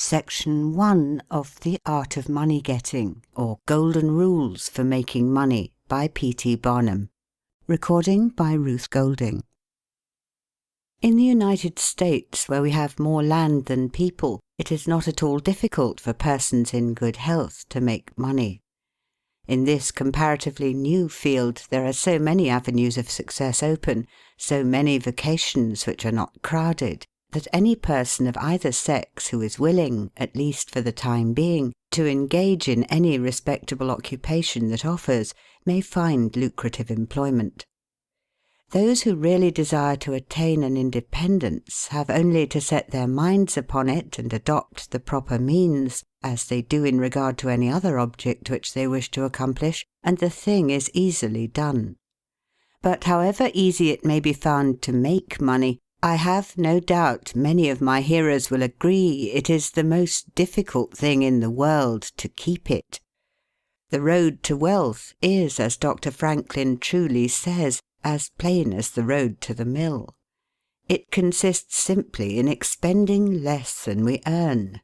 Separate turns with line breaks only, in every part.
Section 1 of The Art of Money Getting, or Golden Rules for Making Money, by P.T. Barnum. Recording by Ruth Golding. In the United States, where we have more land than people, it is not at all difficult for persons in good health to make money. In this comparatively new field, there are so many avenues of success open, so many vocations which are not crowded, that any person of either sex who is willing, at least for the time being, to engage in any respectable occupation that offers, may find lucrative employment. Those who really desire to attain an independence have only to set their minds upon it and adopt the proper means, as they do in regard to any other object which they wish to accomplish, and the thing is easily done. But however easy it may be found to make money, I have no doubt many of my hearers will agree it is the most difficult thing in the world to keep it. The road to wealth is, as Dr. Franklin truly says, as plain as the road to the mill. It consists simply in expending less than we earn.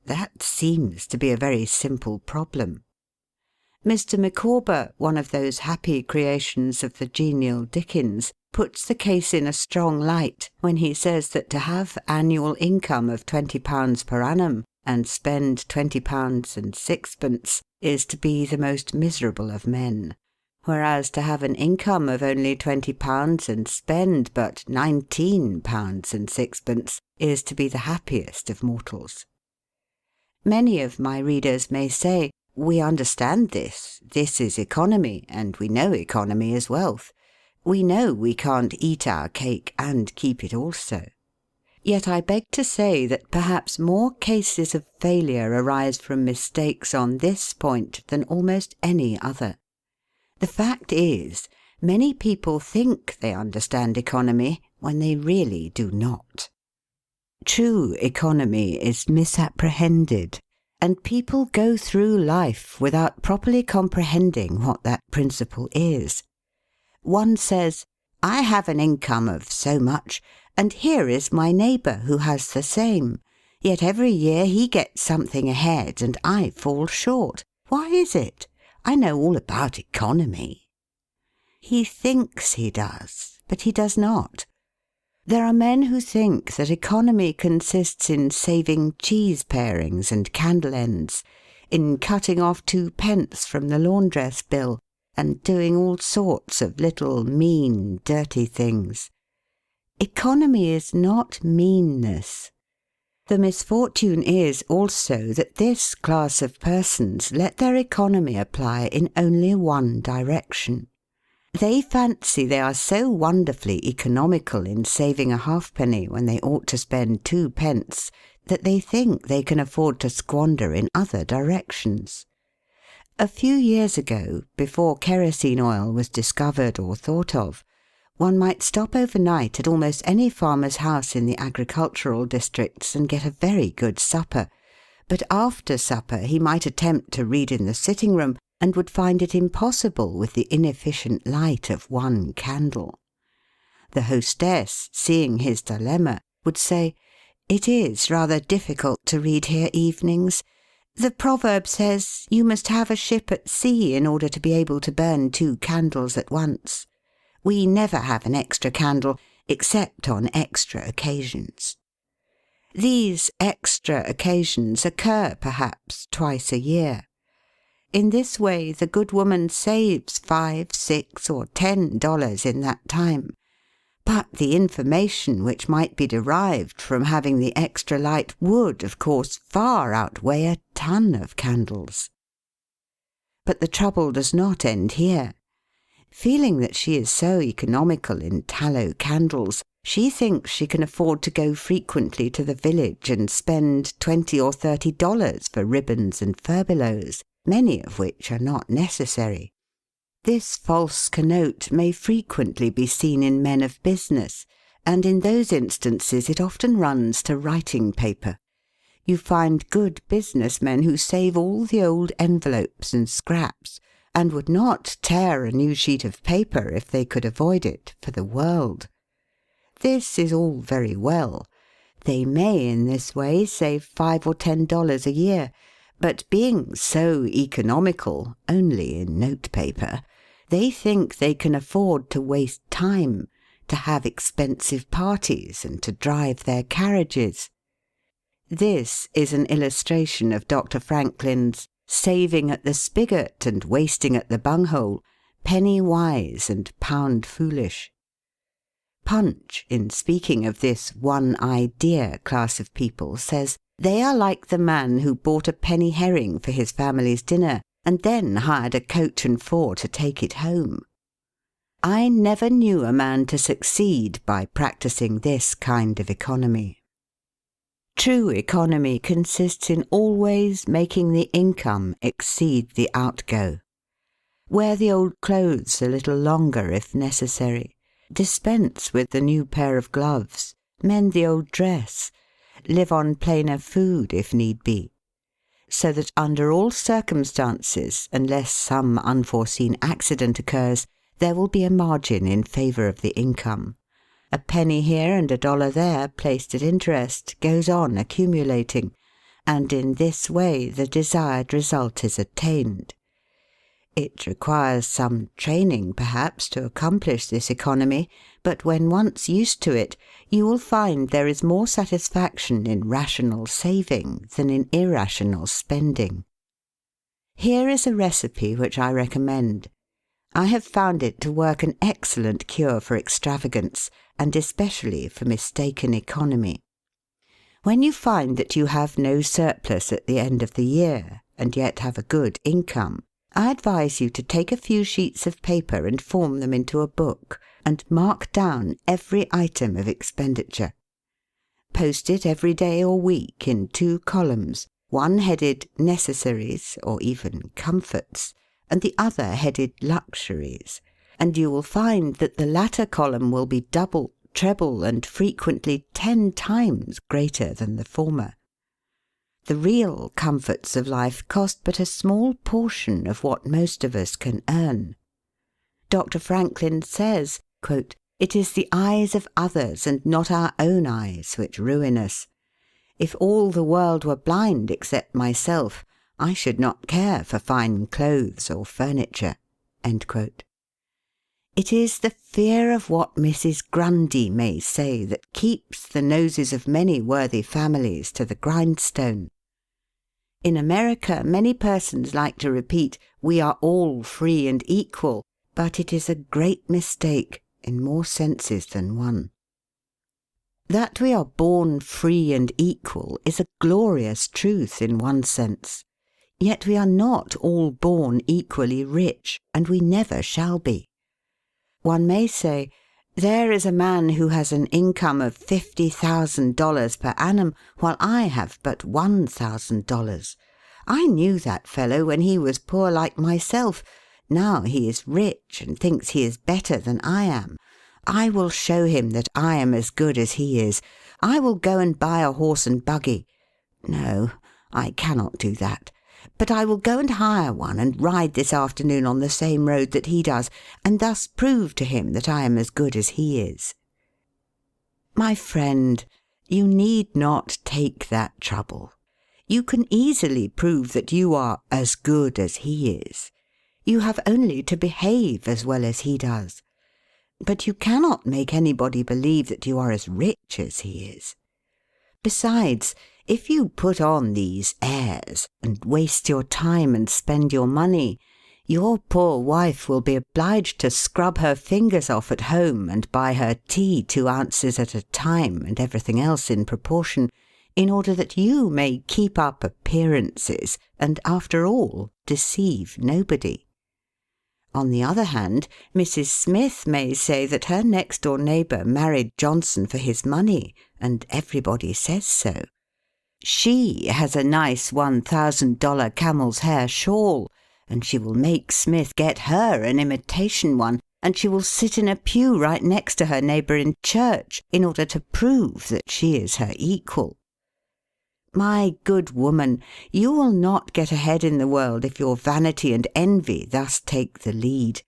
That seems to be a very simple problem. Mr. Micawber, one of those happy creations of the genial Dickens, puts the case in a strong light when he says that to have annual income of £20 per annum and spend £20 and sixpence is to be the most miserable of men, whereas to have an income of only £20 and spend but £19 and sixpence is to be the happiest of mortals. Many of my readers may say, "We understand this. This is economy, and we know economy is wealth. We know we can't eat our cake and keep it also." Yet I beg to say that perhaps more cases of failure arise from mistakes on this point than almost any other. The fact is, many people think they understand economy when they really do not. True economy is misapprehended, and people go through life without properly comprehending what that principle is. One says, "I have an income of so much, and here is my neighbour who has the same. Yet every year he gets something ahead and I fall short. Why is it? I know all about economy." He thinks he does, but he does not. There are men who think that economy consists in saving cheese parings and candle ends, in cutting off 2p from the laundress bill, and doing all sorts of little mean, dirty things. Economy is not meanness. The misfortune is also that this class of persons let their economy apply in only one direction. They fancy they are so wonderfully economical in saving a halfpenny when they ought to spend 2p that they think they can afford to squander in other directions. A few years ago, before kerosene oil was discovered or thought of, one might stop overnight at almost any farmer's house in the agricultural districts and get a very good supper, but after supper he might attempt to read in the sitting-room and would find it impossible with the inefficient light of one candle. The hostess, seeing his dilemma, would say, "It is rather difficult to read here evenings. The proverb says you must have a ship at sea in order to be able to burn 2 candles at once. We never have an extra candle except on extra occasions." These extra occasions occur perhaps twice a year. In this way the good woman saves $5, $6, or $10 in that time. But the information which might be derived from having the extra light would, of course, far outweigh a ton of candles. But the trouble does not end here. Feeling that she is so economical in tallow candles, she thinks she can afford to go frequently to the village and spend $20 or $30 for ribbons and furbelows, many of which are not necessary. This false connote may frequently be seen in men of business, and in those instances it often runs to writing paper. You find good business men who save all the old envelopes and scraps, and would not tear a new sheet of paper if they could avoid it for the world. This is all very well, They may in this way save $5 or $10 a year, but being so economical, only in notepaper, they think they can afford to waste time, to have expensive parties, and to drive their carriages. This is an illustration of Dr. Franklin's saving at the spigot and wasting at the bunghole, penny wise and pound foolish. Punch, in speaking of this one-idea class of people, says, they are like the man who bought a penny herring for his family's dinner and then hired a coach and four to take it home. I never knew a man to succeed by practicing this kind of economy. True economy consists in always making the income exceed the outgo. Wear the old clothes a little longer if necessary. Dispense with the new pair of gloves. Mend the old dress. Live on plainer food if need be. So that under all circumstances, unless some unforeseen accident occurs, there will be a margin in favour of the income. A penny here and a dollar there, placed at interest, goes on accumulating, and in this way the desired result is attained. It requires some training, perhaps, to accomplish this economy, but when once used to it, you will find there is more satisfaction in rational saving than in irrational spending. Here is a recipe which I recommend. I have found it to work an excellent cure for extravagance, and especially for mistaken economy. When you find that you have no surplus at the end of the year, and yet have a good income, I advise you to take a few sheets of paper and form them into a book, and mark down every item of expenditure. Post it every day or week in 2 columns, one headed Necessaries or even Comforts, and the other headed Luxuries, and you will find that the latter column will be double, treble, and frequently 10 times greater than the former. The real comforts of life cost but a small portion of what most of us can earn. Dr. Franklin says, quote, "It is the eyes of others and not our own eyes which ruin us. If all the world were blind except myself, I should not care for fine clothes or furniture." End quote. It is the fear of what Mrs. Grundy may say that keeps the noses of many worthy families to the grindstone. In America, many persons like to repeat, "We are all free and equal," but it is a great mistake in more senses than one. That we are born free and equal is a glorious truth in one sense. Yet we are not all born equally rich, and we never shall be. One may say, there is a man who has an income of $50,000 per annum, while I have but $1,000. I knew that fellow when he was poor like myself. Now he is rich and thinks he is better than I am. I will show him that I am as good as he is. I will go and buy a horse and buggy. No, I cannot do that. But I will go and hire one and ride this afternoon on the same road that he does, and thus prove to him that I am as good as he is. My friend, you need not take that trouble. You can easily prove that you are as good as he is. You have only to behave as well as he does. But you cannot make anybody believe that you are as rich as he is. Besides, if you put on these airs, and waste your time and spend your money, your poor wife will be obliged to scrub her fingers off at home and buy her tea 2 ounces at a time and everything else in proportion, in order that you may keep up appearances and, after all, deceive nobody. On the other hand, Mrs. Smith may say that her next-door neighbour married Johnson for his money, and everybody says so. She has a nice $1,000 camel's hair shawl, and she will make Smith get her an imitation one, and she will sit in a pew right next to her neighbour in church in order to prove that she is her equal. My good woman, you will not get ahead in the world if your vanity and envy thus take the lead.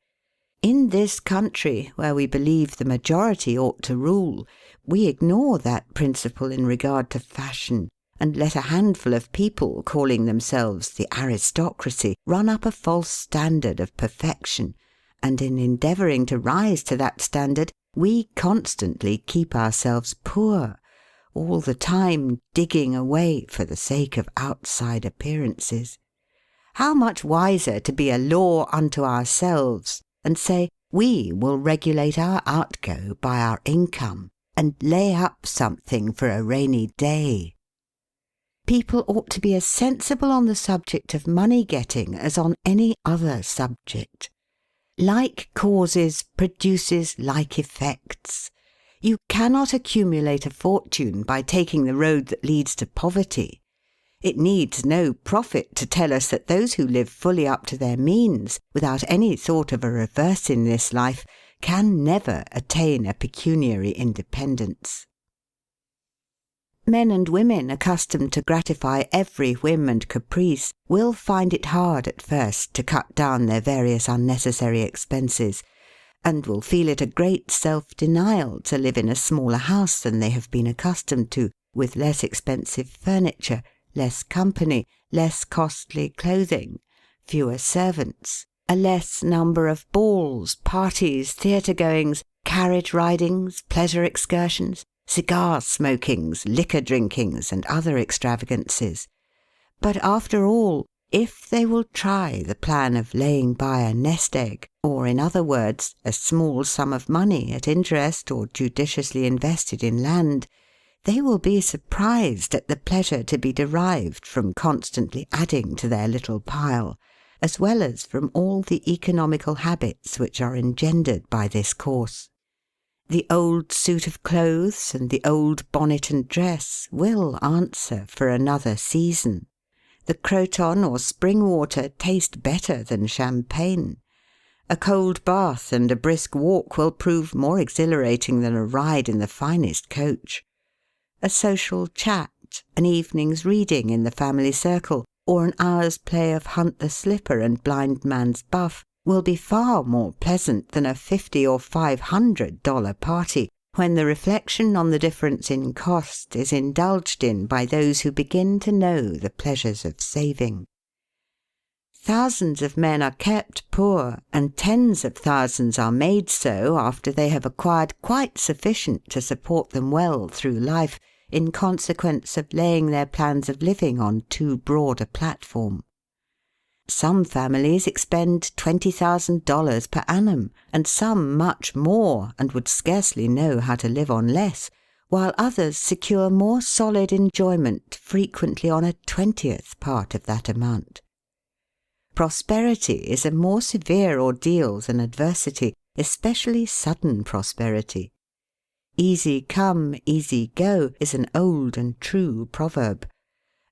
In this country, where we believe the majority ought to rule, we ignore that principle in regard to fashion, and let a handful of people calling themselves the aristocracy run up a false standard of perfection, and in endeavouring to rise to that standard, we constantly keep ourselves poor, all the time digging away for the sake of outside appearances. How much wiser to be a law unto ourselves and say, we will regulate our outgo by our income and lay up something for a rainy day. People ought to be as sensible on the subject of money getting as on any other subject. Like causes produces like effects. You cannot accumulate a fortune by taking the road that leads to poverty. It needs no prophet to tell us that those who live fully up to their means, without any thought of a reverse in this life, can never attain a pecuniary independence. Men and women accustomed to gratify every whim and caprice will find it hard at first to cut down their various unnecessary expenses, and will feel it a great self-denial to live in a smaller house than they have been accustomed to, with less expensive furniture, less company, less costly clothing, fewer servants, a less number of balls, parties, theatre-goings, carriage ridings, pleasure excursions, cigar smokings, liquor drinkings, and other extravagances. But after all, if they will try the plan of laying by a nest egg, or in other words, a small sum of money at interest or judiciously invested in land, they will be surprised at the pleasure to be derived from constantly adding to their little pile, as well as from all the economical habits which are engendered by this course. The old suit of clothes and the old bonnet and dress will answer for another season. The croton or spring water taste better than champagne. A cold bath and a brisk walk will prove more exhilarating than a ride in the finest coach. A social chat, an evening's reading in the family circle, or an hour's play of hunt the slipper and blind man's buff will be far more pleasant than a $50 or $500 party, when the reflection on the difference in cost is indulged in by those who begin to know the pleasures of saving. Thousands of men are kept poor, and tens of thousands are made so after they have acquired quite sufficient to support them well through life, in consequence of laying their plans of living on too broad a platform. Some families expend $20,000 per annum, and some much more, and would scarcely know how to live on less, while others secure more solid enjoyment frequently on a 20th part of that amount. Prosperity is a more severe ordeal than adversity, especially sudden prosperity. Easy come, easy go is an old and true proverb.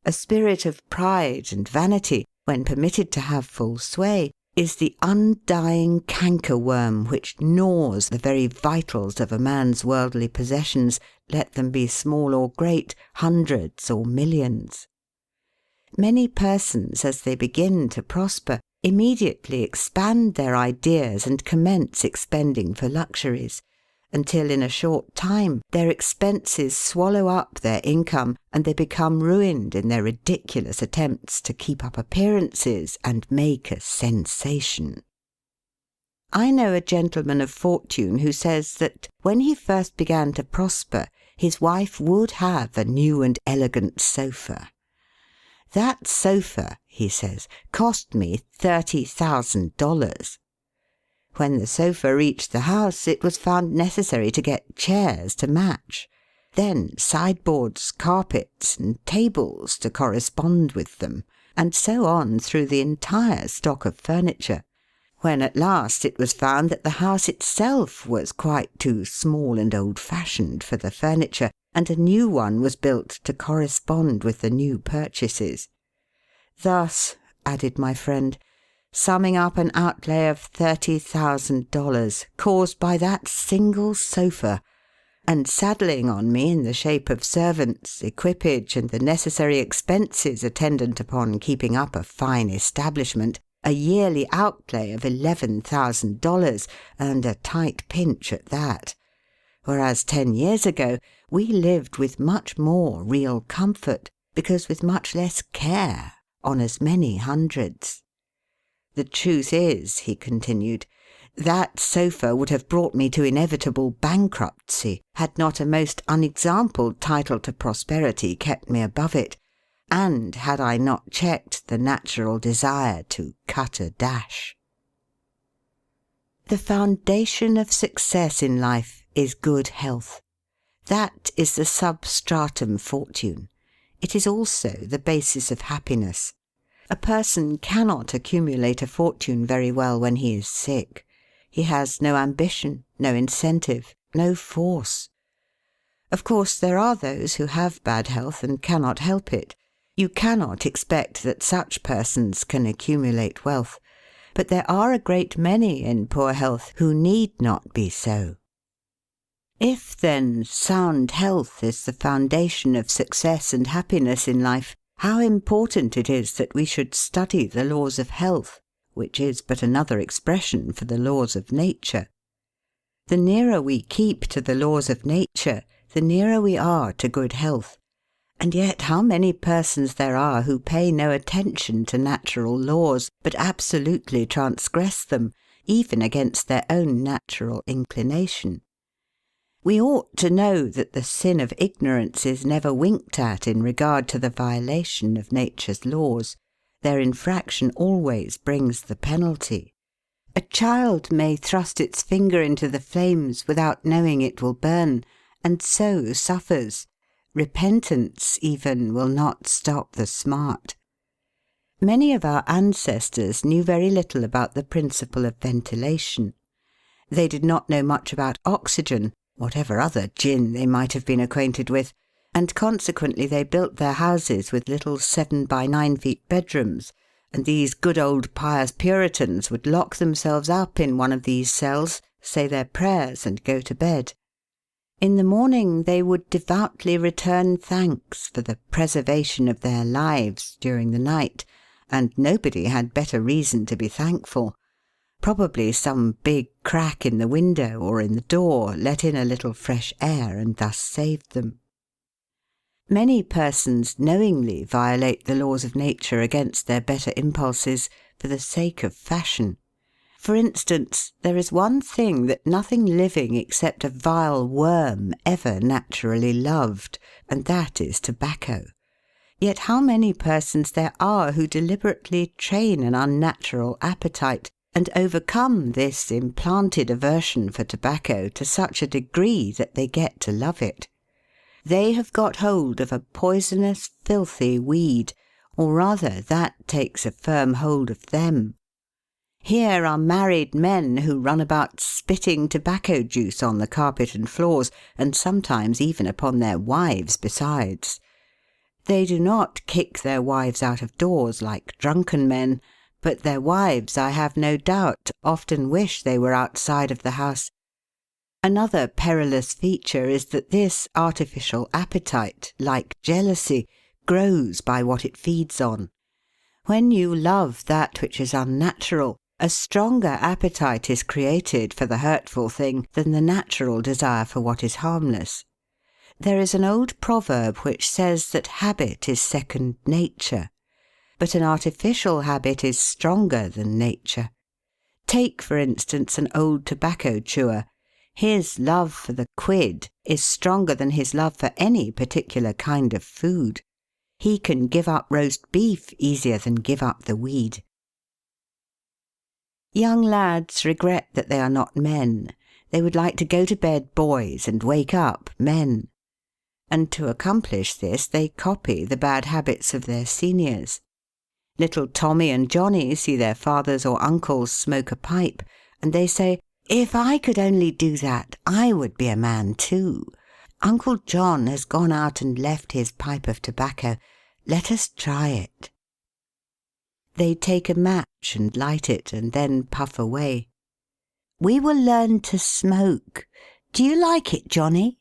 A spirit of pride and vanity, when permitted to have full sway, is the undying cankerworm which gnaws the very vitals of a man's worldly possessions, let them be small or great, hundreds or millions. Many persons, as they begin to prosper, immediately expand their ideas and commence expending for luxuries, until in a short time their expenses swallow up their income, and they become ruined in their ridiculous attempts to keep up appearances and make a sensation. I know a gentleman of fortune who says that, when he first began to prosper, his wife would have a new and elegant sofa. "That sofa," he says, "cost me $30,000. When the sofa reached the house, it was found necessary to get chairs to match, then sideboards, carpets, and tables to correspond with them, and so on through the entire stock of furniture, when at last it was found that the house itself was quite too small and old-fashioned for the furniture, and a new one was built to correspond with the new purchases. Thus," added my friend, "summing up an outlay of $30,000 caused by that single sofa, and saddling on me in the shape of servants, equipage, and the necessary expenses attendant upon keeping up a fine establishment, a yearly outlay of $11,000, and a tight pinch at that. Whereas 10 years ago we lived with much more real comfort, because with much less care, on as many hundreds. The truth is, he continued, that sofa would have brought me to inevitable bankruptcy had not a most unexampled title to prosperity kept me above it, and had I not checked the natural desire to cut a dash. The foundation of success in life is good health. That is the substratum fortune. It is also the basis of happiness. A person cannot accumulate a fortune very well when he is sick. He has no ambition, no incentive, no force. Of course, there are those who have bad health and cannot help it. You cannot expect that such persons can accumulate wealth. But there are a great many in poor health who need not be so. If, then, sound health is the foundation of success and happiness in life, how important it is that we should study the laws of health, which is but another expression for the laws of nature. The nearer we keep to the laws of nature, the nearer we are to good health. And yet how many persons there are who pay no attention to natural laws, but absolutely transgress them, even against their own natural inclination. We ought to know that the sin of ignorance is never winked at in regard to the violation of nature's laws. Their infraction always brings the penalty. A child may thrust its finger into the flames without knowing it will burn, and so suffers. Repentance, even, will not stop the smart. Many of our ancestors knew very little about the principle of ventilation. They did not know much about oxygen, whatever other gin they might have been acquainted with, and consequently they built their houses with little 7 by 9 feet bedrooms, and these good old pious Puritans would lock themselves up in one of these cells, say their prayers, and go to bed. In the morning they would devoutly return thanks for the preservation of their lives during the night, and nobody had better reason to be thankful. Probably some big crack in the window or in the door let in a little fresh air and thus saved them. Many persons knowingly violate the laws of nature against their better impulses for the sake of fashion. For instance, there is one thing that nothing living except a vile worm ever naturally loved, and that is tobacco. Yet how many persons there are who deliberately train an unnatural appetite, and overcome this implanted aversion for tobacco to such a degree that they get to love it. They have got hold of a poisonous, filthy weed, or rather that takes a firm hold of them. Here are married men who run about spitting tobacco juice on the carpet and floors, and sometimes even upon their wives besides. They do not kick their wives out of doors like drunken men, but their wives, I have no doubt, often wish they were outside of the house. Another perilous feature is that this artificial appetite, like jealousy, grows by what it feeds on. When you love that which is unnatural, a stronger appetite is created for the hurtful thing than the natural desire for what is harmless. There is an old proverb which says that habit is second nature. But an artificial habit is stronger than nature. Take, for instance, an old tobacco chewer. His love for the quid is stronger than his love for any particular kind of food. He can give up roast beef easier than give up the weed. Young lads regret that they are not men. They would like to go to bed boys and wake up men. And to accomplish this they copy the bad habits of their seniors. Little Tommy and Johnny see their fathers or uncles smoke a pipe, and they say, "If I could only do that, I would be a man too. Uncle John has gone out and left his pipe of tobacco. Let us try it." They take a match and light it, and then puff away. "We will learn to smoke. Do you like it, Johnny?"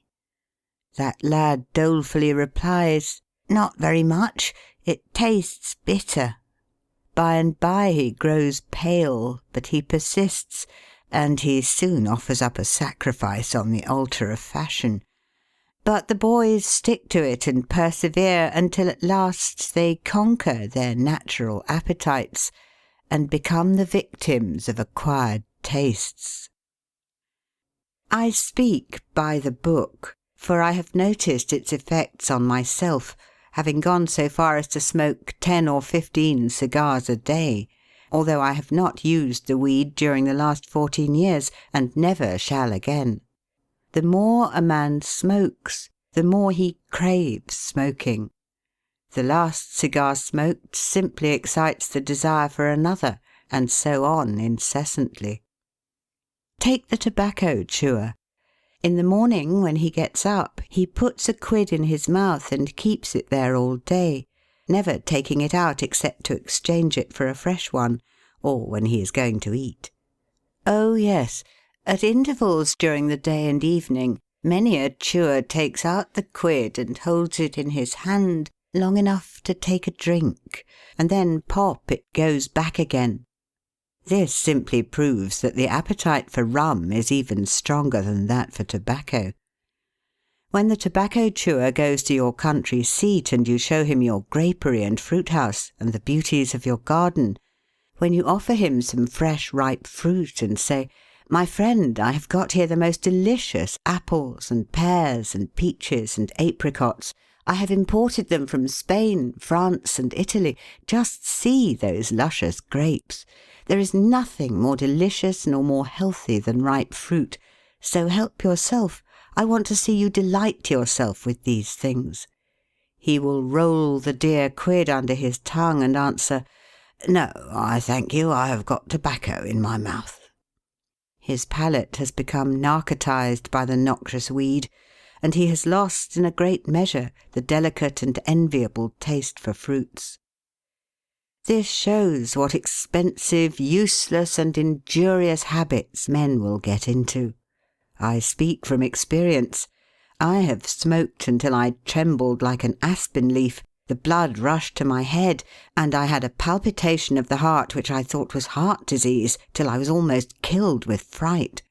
That lad dolefully replies, "Not very much. It tastes bitter." by and by he grows pale, but he persists, and he soon offers up a sacrifice on the altar of fashion. But the boys stick to it and persevere until at last they conquer their natural appetites and become the victims of acquired tastes. I speak by the book, for I have noticed its effects on myself, having gone so far as to smoke 10 or 15 cigars a day, although I have not used the weed during the last 14 years, and never shall again. The more a man smokes, the more he craves smoking. The last cigar smoked simply excites the desire for another, and so on incessantly. Take the tobacco chewer. In the morning, when he gets up, he puts a quid in his mouth and keeps it there all day, never taking it out except to exchange it for a fresh one, or when he is going to eat. Oh yes, at intervals during the day and evening, many a chewer takes out the quid and holds it in his hand long enough to take a drink, and then pop it goes back again. This simply proves that the appetite for rum is even stronger than that for tobacco. When the tobacco chewer goes to your country seat and you show him your grapery and fruit house and the beauties of your garden, when you offer him some fresh ripe fruit and say, "My friend, I have got here the most delicious apples and pears and peaches and apricots. I have imported them from Spain, France and Italy. Just see those luscious grapes. There is nothing more delicious nor more healthy than ripe fruit. So help yourself. I want to see you delight yourself with these things." He will roll the dear quid under his tongue and answer, "No, I thank you, I have got tobacco in my mouth." His palate has become narcotized by the noxious weed, and he has lost in a great measure the delicate and enviable taste for fruits. This shows what expensive, useless, and injurious habits men will get into. I speak from experience. I have smoked until I trembled like an aspen leaf, the blood rushed to my head, and I had a palpitation of the heart which I thought was heart disease, till I was almost killed with fright.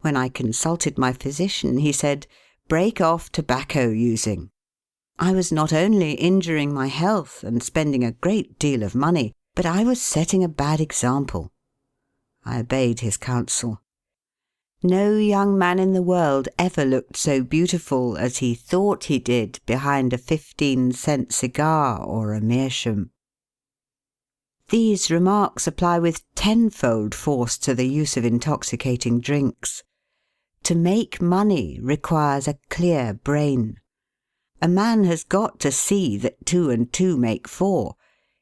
When I consulted my physician, he said, "Break off tobacco using." I was not only injuring my health and spending a great deal of money, but I was setting a bad example. I obeyed his counsel. No young man in the world ever looked so beautiful as he thought he did behind a 15-cent cigar or a meerschaum. These remarks apply with tenfold force to the use of intoxicating drinks. To make money requires a clear brain. A man has got to see that 2 and 2 make 4.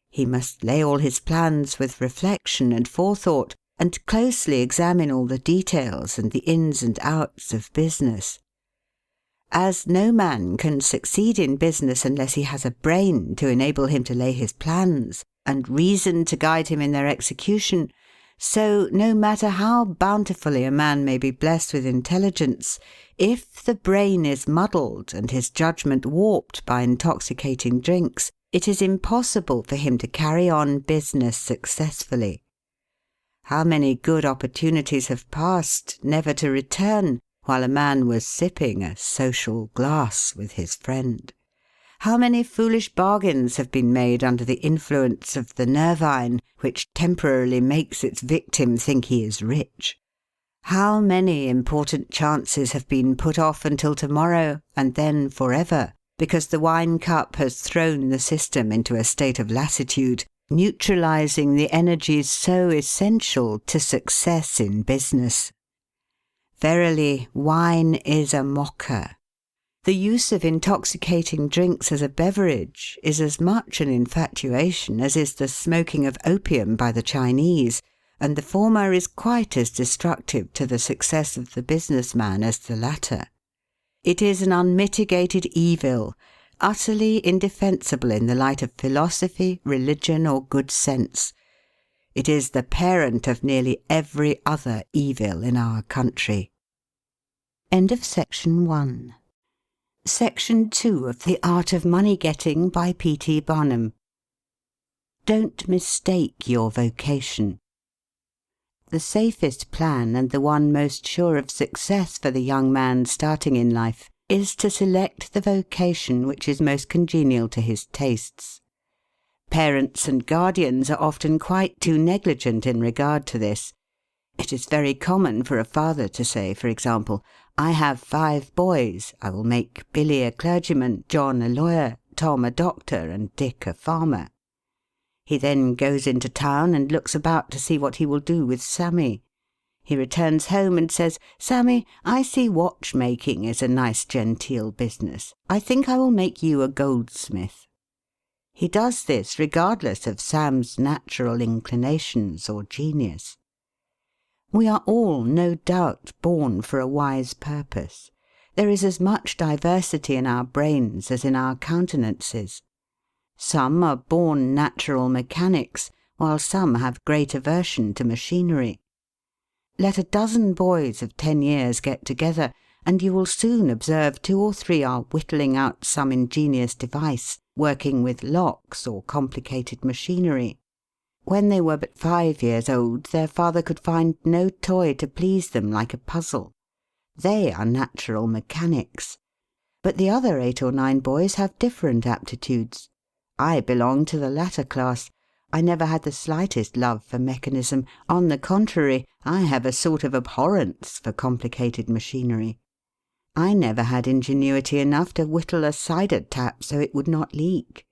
He must lay all his plans with reflection and forethought, and closely examine all the details and the ins and outs of business. As no man can succeed in business unless he has a brain to enable him to lay his plans, and reason to guide him in their execution, so no matter how bountifully a man may be blessed with intelligence, if the brain is muddled and his judgment warped by intoxicating drinks, it is impossible for him to carry on business successfully. How many good opportunities have passed, never to return, while a man was sipping a social glass with his friend? How many foolish bargains have been made under the influence of the nervine, which temporarily makes its victim think he is rich? How many important chances have been put off until tomorrow, and then forever, because the wine cup has thrown the system into a state of lassitude, neutralizing the energies so essential to success in business? Verily, wine is a mocker. The use of intoxicating drinks as a beverage is as much an infatuation as is the smoking of opium by the Chinese, and the former is quite as destructive to the success of the business man as the latter. It is an unmitigated evil, utterly indefensible in the light of philosophy, religion, or good sense. It is the parent of nearly every other evil in our country. End of section 1. Section 2 of The Art of Money Getting by P. T. Barnum. Don't mistake your vocation. The safest plan, and the one most sure of success for the young man starting in life, is to select the vocation which is most congenial to his tastes. Parents and guardians are often quite too negligent in regard to this. It is very common for a father to say, for example, "I have 5 boys. I will make Billy a clergyman, John a lawyer, Tom a doctor, and Dick a farmer." He then goes into town and looks about to see what he will do with Sammy. He returns home and says, "Sammy, I see watchmaking is a nice genteel business. I think I will make you a goldsmith." He does this regardless of Sam's natural inclinations or genius. We are all, no doubt, born for a wise purpose. There is as much diversity in our brains as in our countenances. Some are born natural mechanics, while some have great aversion to machinery. Let a dozen boys of 10 years get together, and you will soon observe 2 or 3 are whittling out some ingenious device, working with locks or complicated machinery. When they were but 5 years old, their father could find no toy to please them like a puzzle. They are natural mechanics. But the other 8 or 9 boys have different aptitudes. I belong to the latter class. I never had the slightest love for mechanism. On the contrary, I have a sort of abhorrence for complicated machinery. I never had ingenuity enough to whittle a cider tap so it would not leak.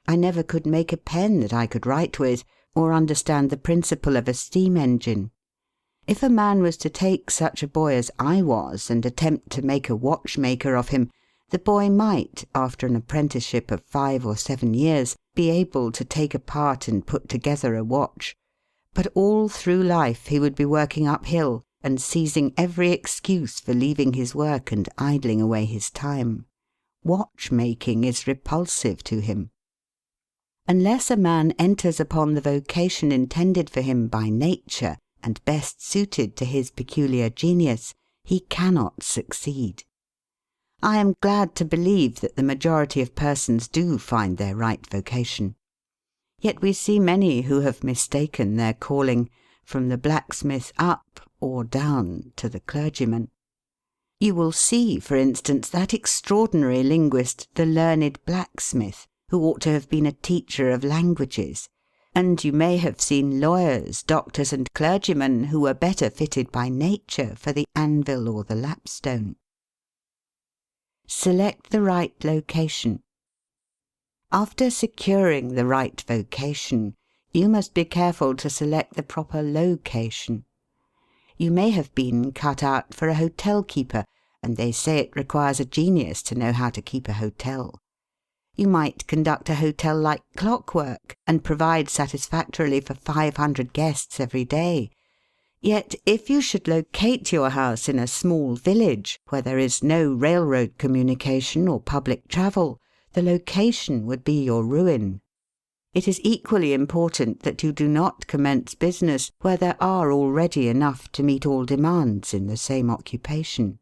I never could make a pen that I could write with, or understand the principle of a steam engine. If a man was to take such a boy as I was and attempt to make a watchmaker of him, the boy might, after an apprenticeship of 5 or 7 years, be able to take apart and put together a watch. But all through life he would be working uphill and seizing every excuse for leaving his work and idling away his time. Watchmaking is repulsive to him. Unless a man enters upon the vocation intended for him by nature and best suited to his peculiar genius, he cannot succeed. I am glad to believe that the majority of persons do find their right vocation. Yet we see many who have mistaken their calling, from the blacksmith up or down to the clergyman. You will see, for instance, that extraordinary linguist, the learned blacksmith, who ought to have been a teacher of languages, and you may have seen lawyers, doctors, and clergymen who were better fitted by nature for the anvil or the lapstone. Select the right location. After securing the right vocation, you must be careful to select the proper location. You may have been cut out for a hotel keeper, and they say it requires a genius to know how to keep a hotel. You might conduct a hotel like clockwork, and provide satisfactorily for 500 guests every day. Yet if you should locate your house in a small village where there is no railroad communication or public travel, the location would be your ruin. It is equally important that you do not commence business where there are already enough to meet all demands in the same occupation.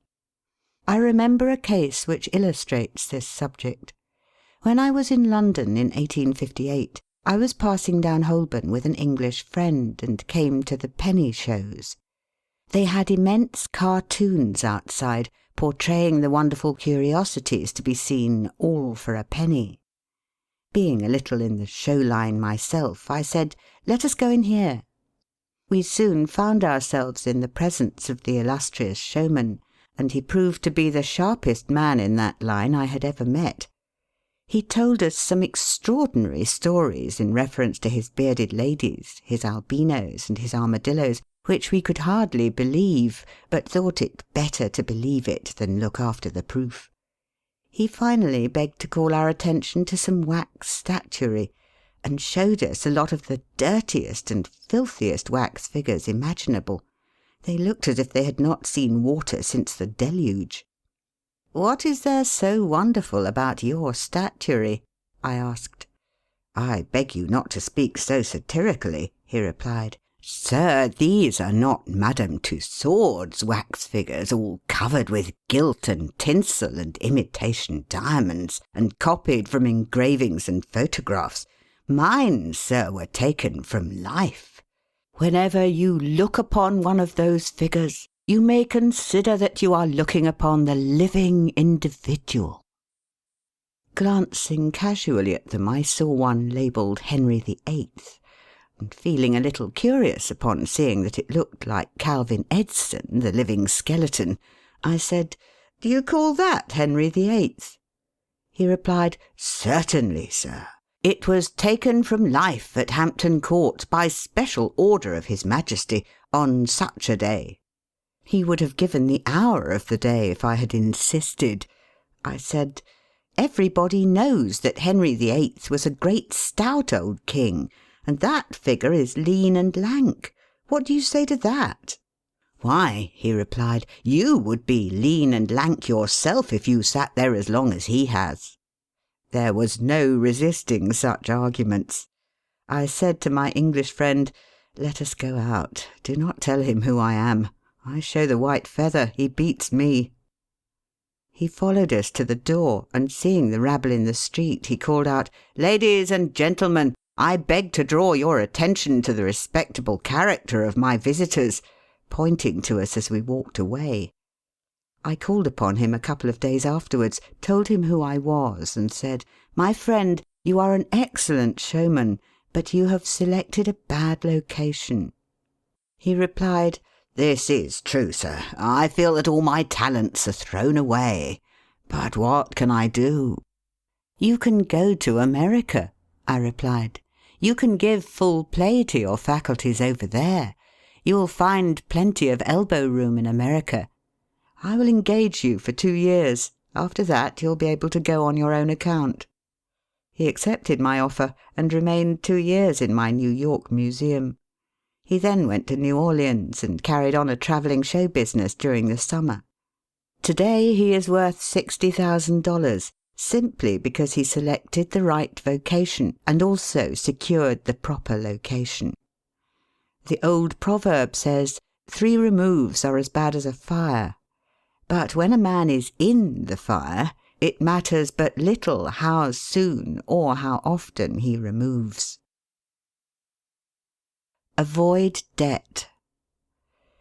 I remember a case which illustrates this subject. When I was in London in 1858, I was passing down Holborn with an English friend and came to the penny shows. They had immense cartoons outside, portraying the wonderful curiosities to be seen, all for a penny. Being a little in the show line myself, I said, "Let us go in here." We soon found ourselves in the presence of the illustrious showman, and he proved to be the sharpest man in that line I had ever met. He told us some extraordinary stories in reference to his bearded ladies, his albinos, and his armadillos, which we could hardly believe, but thought it better to believe it than look after the proof. He finally begged to call our attention to some wax statuary, and showed us a lot of the dirtiest and filthiest wax figures imaginable. They looked as if they had not seen water since the deluge. "What is there so wonderful about your statuary?" I asked. "I beg you not to speak so satirically," he replied. "Sir, these are not Madame Tussaud's wax figures, all covered with gilt and tinsel and imitation diamonds, and copied from engravings and photographs. Mine, sir, were taken from life. Whenever you look upon one of those figures, you may consider that you are looking upon the living individual." Glancing casually at them, I saw one labelled Henry VIII, and feeling a little curious upon seeing that it looked like Calvin Edson, the living skeleton, I said, "Do you call that Henry VIII?" He replied, "Certainly, sir. It was taken from life at Hampton Court by special order of His Majesty on such a day." He would have given the hour of the day if I had insisted. I said, "Everybody knows that Henry VIII was a great stout old king, and that figure is lean and lank. What do you say to that?" "Why," he replied, "you would be lean and lank yourself if you sat there as long as he has." There was no resisting such arguments. I said to my English friend, "Let us go out. Do not tell him who I am. I show the white feather. He beats me." He followed us to the door, and seeing the rabble in the street, he called out, "Ladies and gentlemen, I beg to draw your attention to the respectable character of my visitors," pointing to us as we walked away. I called upon him a couple of days afterwards, told him who I was, and said, "My friend, you are an excellent showman, but you have selected a bad location." He replied, "This is true, sir. I feel that all my talents are thrown away. But what can I do?" "You can go to America," I replied. "You can give full play to your faculties over there. You will find plenty of elbow room in America. I will engage you for 2 years. After that you'll be able to go on your own account." He accepted my offer, and remained 2 years in my New York museum. He then went to New Orleans, and carried on a travelling show business during the summer. Today he is worth $60,000, simply because he selected the right vocation and also secured the proper location. The old proverb says, 3 removes are as bad as a fire. But when a man is in the fire, it matters but little how soon or how often he removes. Avoid debt.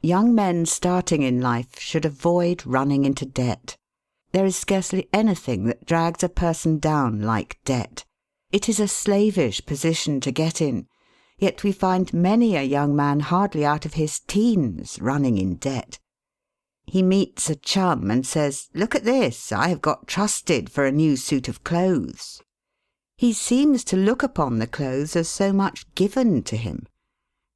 Young men starting in life should avoid running into debt. There is scarcely anything that drags a person down like debt. It is a slavish position to get in, yet we find many a young man hardly out of his teens running in debt. He meets a chum and says, "Look at this, I have got trusted for a new suit of clothes." He seems to look upon the clothes as so much given to him.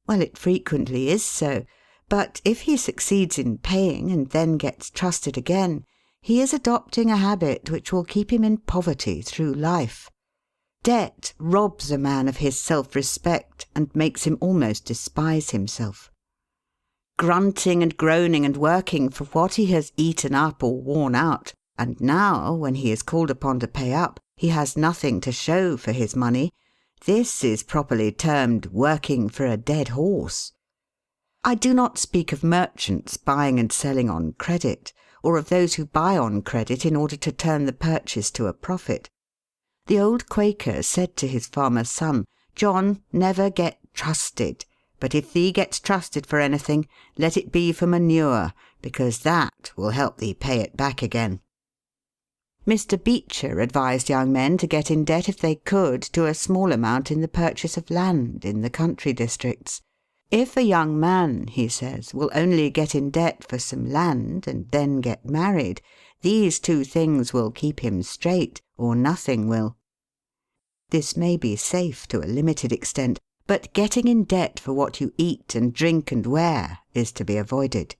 Well, it frequently is so, but if he succeeds in paying and then gets trusted again, he is adopting a habit which will keep him in poverty through life. Debt robs a man of his self-respect and makes him almost despise himself. Grunting and groaning and working for what he has eaten up or worn out, and now, when he is called upon to pay up, he has nothing to show for his money, this is properly termed working for a dead horse. I do not speak of merchants buying and selling on credit, or of those who buy on credit in order to turn the purchase to a profit. The old Quaker said to his farmer son, "John, never get trusted, but if thee gets trusted for anything, let it be for manure, because that will help thee pay it back again." Mr. Beecher advised young men to get in debt if they could to a small amount in the purchase of land in the country districts. If a young man, he says, will only get in debt for some land and then get married, these 2 things will keep him straight, or nothing will. This may be safe to a limited extent, but getting in debt for what you eat and drink and wear is to be avoided.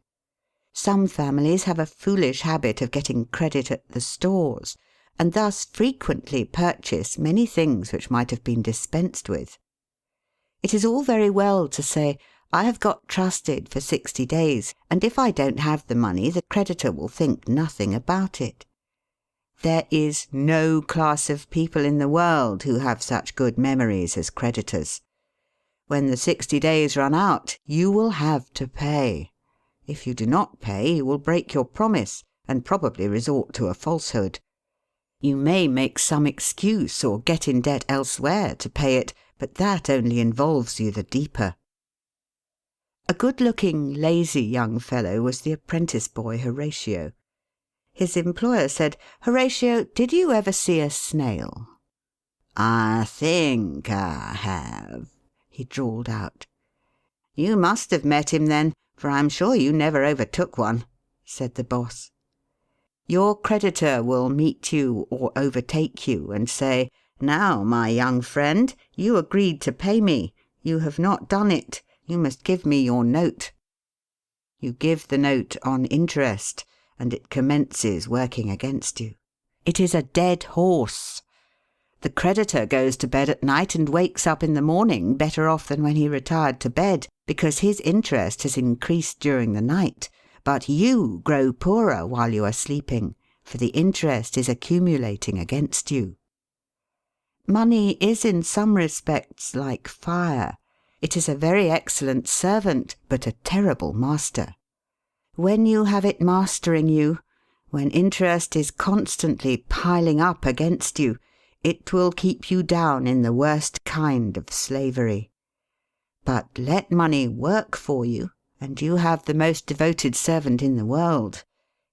Some families have a foolish habit of getting credit at the stores, and thus frequently purchase many things which might have been dispensed with. It is all very well to say, "I have got trusted for 60 days, and if I don't have the money, the creditor will think nothing about it." There is no class of people in the world who have such good memories as creditors. When the 60 days run out, you will have to pay. If you do not pay, you will break your promise, and probably resort to a falsehood. You may make some excuse or get in debt elsewhere to pay it, but that only involves you the deeper. A good-looking, lazy young fellow was the apprentice boy Horatio. His employer said, "Horatio, did you ever see a snail?" "I think I have," he drawled out. "You must have met him then, for I'm sure you never overtook one," said the boss. Your creditor will meet you or overtake you and say, "Now, my young friend, you agreed to pay me. You have not done it. You must give me your note." You give the note on interest, and it commences working against you. It is a dead horse. The creditor goes to bed at night and wakes up in the morning better off than when he retired to bed, because his interest has increased during the night. But you grow poorer while you are sleeping, for the interest is accumulating against you. Money is in some respects like fire. It is a very excellent servant, but a terrible master. When you have it mastering you, when interest is constantly piling up against you, it will keep you down in the worst kind of slavery. But let money work for you, and you have the most devoted servant in the world.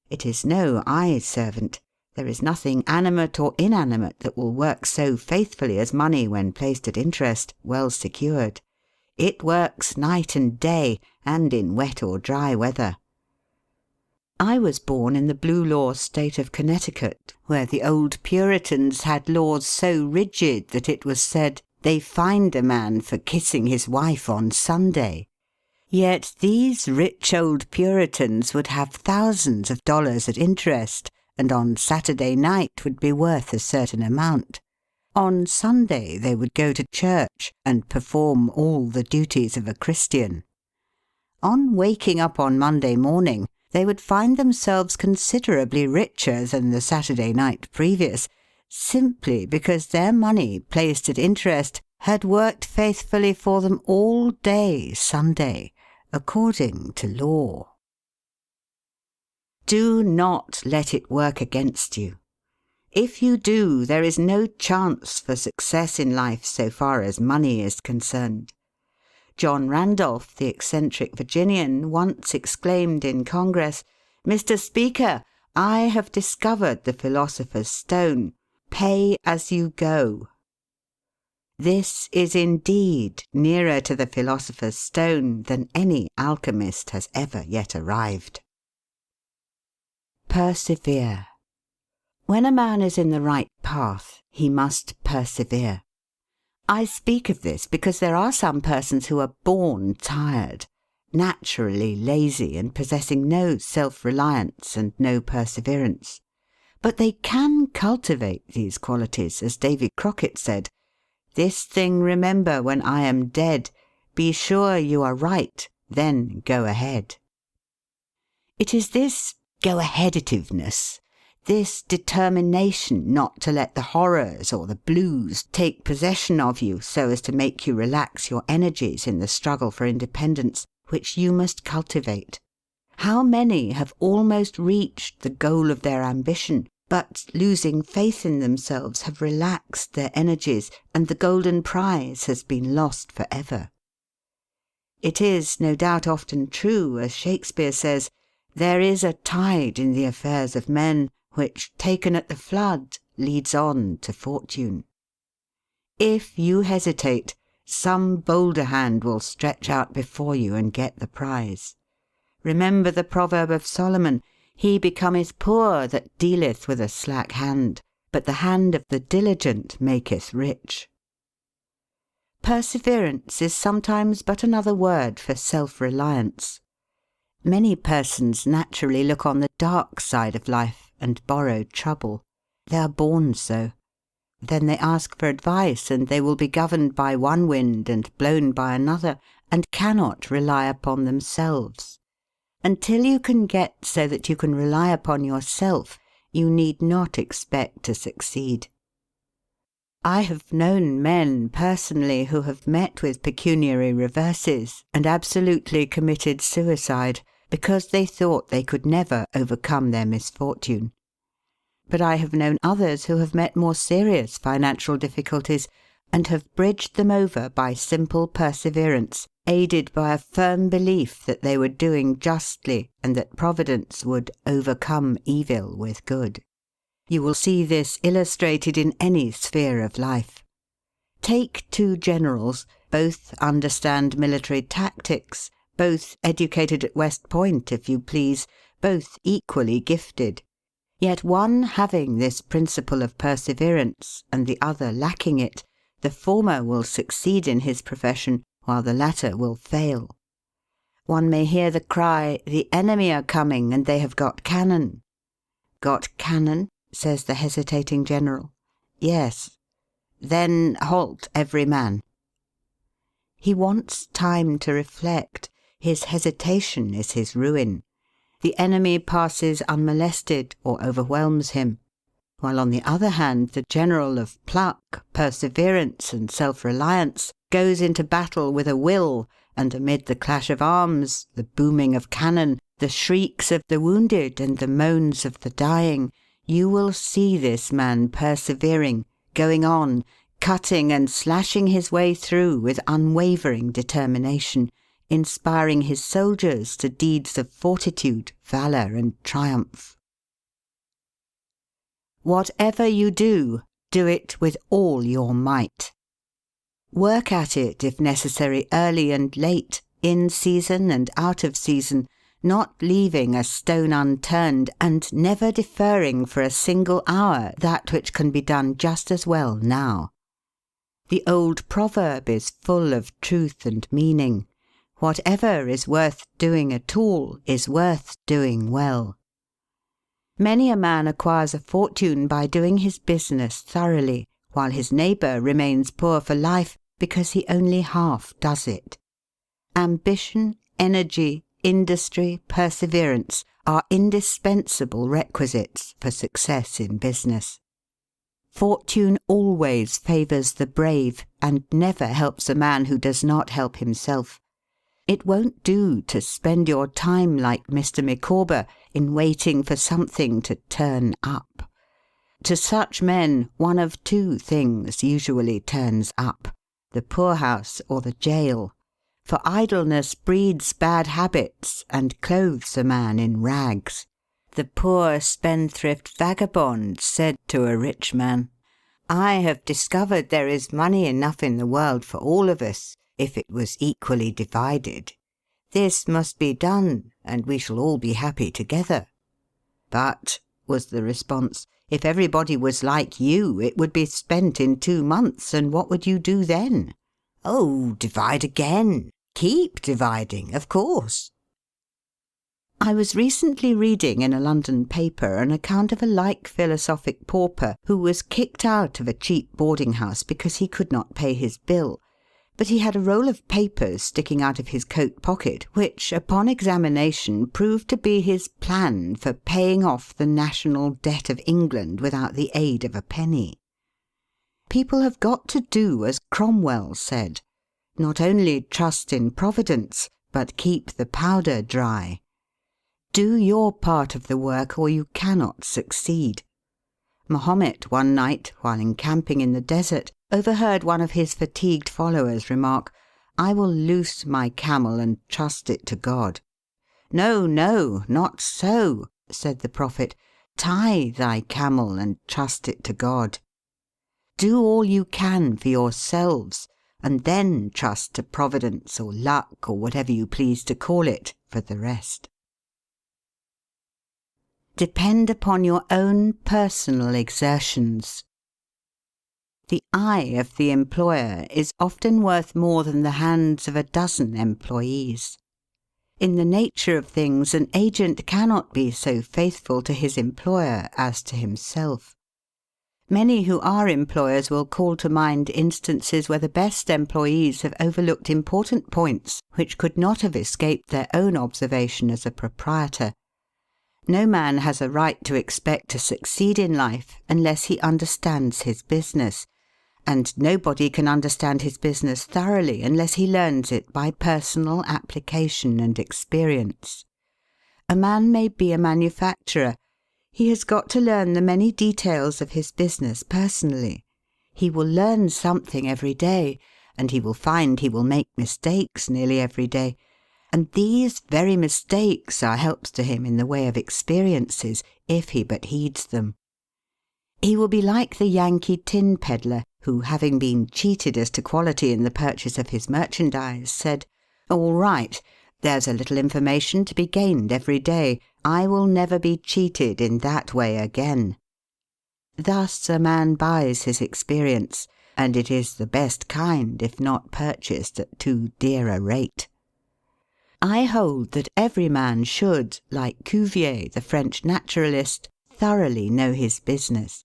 It is no eye-servant. There is nothing animate or inanimate that will work so faithfully as money when placed at interest, well secured. It works night and day, and in wet or dry weather. I was born in the Blue Law State of Connecticut, where the old Puritans had laws so rigid that it was said they fined a man for kissing his wife on Sunday. Yet these rich old Puritans would have thousands of dollars at interest, and on Saturday night would be worth a certain amount. On Sunday they would go to church and perform all the duties of a Christian. On waking up on Monday morning, they would find themselves considerably richer than the Saturday night previous, simply because their money placed at interest had worked faithfully for them all day Sunday, according to law. Do not let it work against you. If you do, there is no chance for success in life so far as money is concerned. John Randolph, the eccentric Virginian, once exclaimed in Congress, "Mr. Speaker, I have discovered the philosopher's stone. Pay as you go." This is indeed nearer to the philosopher's stone than any alchemist has ever yet arrived. Persevere. When a man is in the right path, he must persevere. I speak of this because there are some persons who are born tired, naturally lazy and possessing no self-reliance and no perseverance. But they can cultivate these qualities, as Davy Crockett said, "This thing remember when I am dead, be sure you are right, then go ahead." It is this go-aheaditiveness, this determination not to let the horrors or the blues take possession of you so as to make you relax your energies in the struggle for independence, which you must cultivate. How many have almost reached the goal of their ambition, but, losing faith in themselves, have relaxed their energies, and the golden prize has been lost for ever. It is, no doubt, often true, as Shakespeare says, "There is a tide in the affairs of men, which, taken at the flood, leads on to fortune." If you hesitate, some bolder hand will stretch out before you and get the prize. Remember the proverb of Solomon, "He becometh poor that dealeth with a slack hand, but the hand of the diligent maketh rich." Perseverance is sometimes but another word for self-reliance. Many persons naturally look on the dark side of life and borrow trouble. They are born so. Then they ask for advice, and they will be governed by one wind and blown by another, and cannot rely upon themselves. Until you can get so that you can rely upon yourself, you need not expect to succeed. I have known men personally who have met with pecuniary reverses and absolutely committed suicide because they thought they could never overcome their misfortune. but I have known others who have met more serious financial difficulties and have bridged them over by simple perseverance, aided by a firm belief that they were doing justly and that Providence would overcome evil with good. You will see this illustrated in any sphere of life. Take two generals, both understand military tactics, both educated at West Point, if you please, both equally gifted. Yet one having this principle of perseverance and the other lacking it, the former will succeed in his profession, while the latter will fail. One may hear the cry, "The enemy are coming, and they have got cannon." "Got cannon?" says the hesitating general. "Yes." "Then halt every man." He wants time to reflect. His hesitation is his ruin. The enemy passes unmolested or overwhelms him, while on the other hand the general of pluck, perseverance, and self-reliance goes into battle with a will, and amid the clash of arms, the booming of cannon, the shrieks of the wounded, and the moans of the dying, you will see this man persevering, going on, cutting and slashing his way through with unwavering determination, inspiring his soldiers to deeds of fortitude, valour, and triumph. Whatever you do, do it with all your might. Work at it, if necessary, early and late, in season and out of season, not leaving a stone unturned, and never deferring for a single hour that which can be done just as well now. The old proverb is full of truth and meaning. Whatever is worth doing at all is worth doing well. Many a man acquires a fortune by doing his business thoroughly, while his neighbour remains poor for life because he only half does it. Ambition, energy, industry, perseverance are indispensable requisites for success in business. Fortune always favours the brave and never helps a man who does not help himself. It won't do to spend your time like Mr. Micawber in waiting for something to turn up. To such men, one of two things usually turns up: the poorhouse or the jail. For idleness breeds bad habits and clothes a man in rags. The poor spendthrift vagabond said to a rich man, "I have discovered there is money enough in the world for all of us, if it was equally divided. This must be done, and we shall all be happy together." "But," was the response, "if everybody was like you, it would be spent in 2 months, and what would you do then?" "Oh, divide again. Keep dividing, of course." I was recently reading in a London paper an account of a like philosophic pauper who was kicked out of a cheap boarding-house because he could not pay his bill, but he had a roll of papers sticking out of his coat pocket which, upon examination, proved to be his plan for paying off the national debt of England without the aid of a penny. People have got to do as Cromwell said: not only trust in Providence, but keep the powder dry. Do your part of the work or you cannot succeed. Mahomet one night, while encamping in the desert, overheard one of his fatigued followers remark, "I will loose my camel and trust it to God." "No, no, not so," said the Prophet. "Tie thy camel and trust it to God." Do all you can for yourselves, and then trust to Providence or luck or whatever you please to call it for the rest. Depend upon your own personal exertions. The eye of the employer is often worth more than the hands of a dozen employees. In the nature of things, an agent cannot be so faithful to his employer as to himself. Many who are employers will call to mind instances where the best employees have overlooked important points which could not have escaped their own observation as a proprietor. No man has a right to expect to succeed in life unless he understands his business, and nobody can understand his business thoroughly unless he learns it by personal application and experience. A man may be a manufacturer, He has got to learn the many details of his business personally. He will learn something every day, and he will find he will make mistakes nearly every day. And these very mistakes are helps to him in the way of experiences, if he but heeds them. He will be like the Yankee tin peddler, who, having been cheated as to quality in the purchase of his merchandise, said, "All right, there's a little information to be gained every day. I will never be cheated in that way again." Thus a man buys his experience, and it is the best kind if not purchased at too dear a rate. I hold that every man should, like Cuvier, the French naturalist, thoroughly know his business.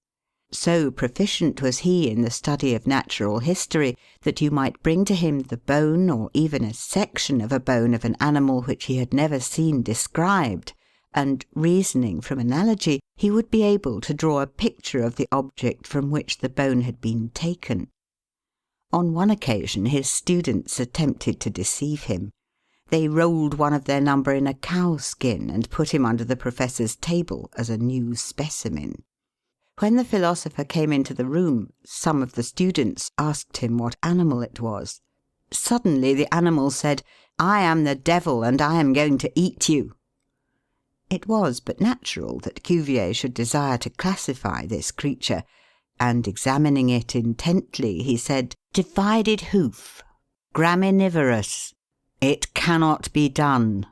So proficient was he in the study of natural history that you might bring to him the bone or even a section of a bone of an animal which he had never seen described, and, reasoning from analogy, he would be able to draw a picture of the object from which the bone had been taken. On one occasion his students attempted to deceive him. They rolled one of their number in a cow skin and put him under the professor's table as a new specimen. When the philosopher came into the room, some of the students asked him what animal it was. Suddenly the animal said, "I am the devil, and I am going to eat you." It was but natural that Cuvier should desire to classify this creature, and examining it intently, he said, "Divided hoof, graminivorous. It cannot be done."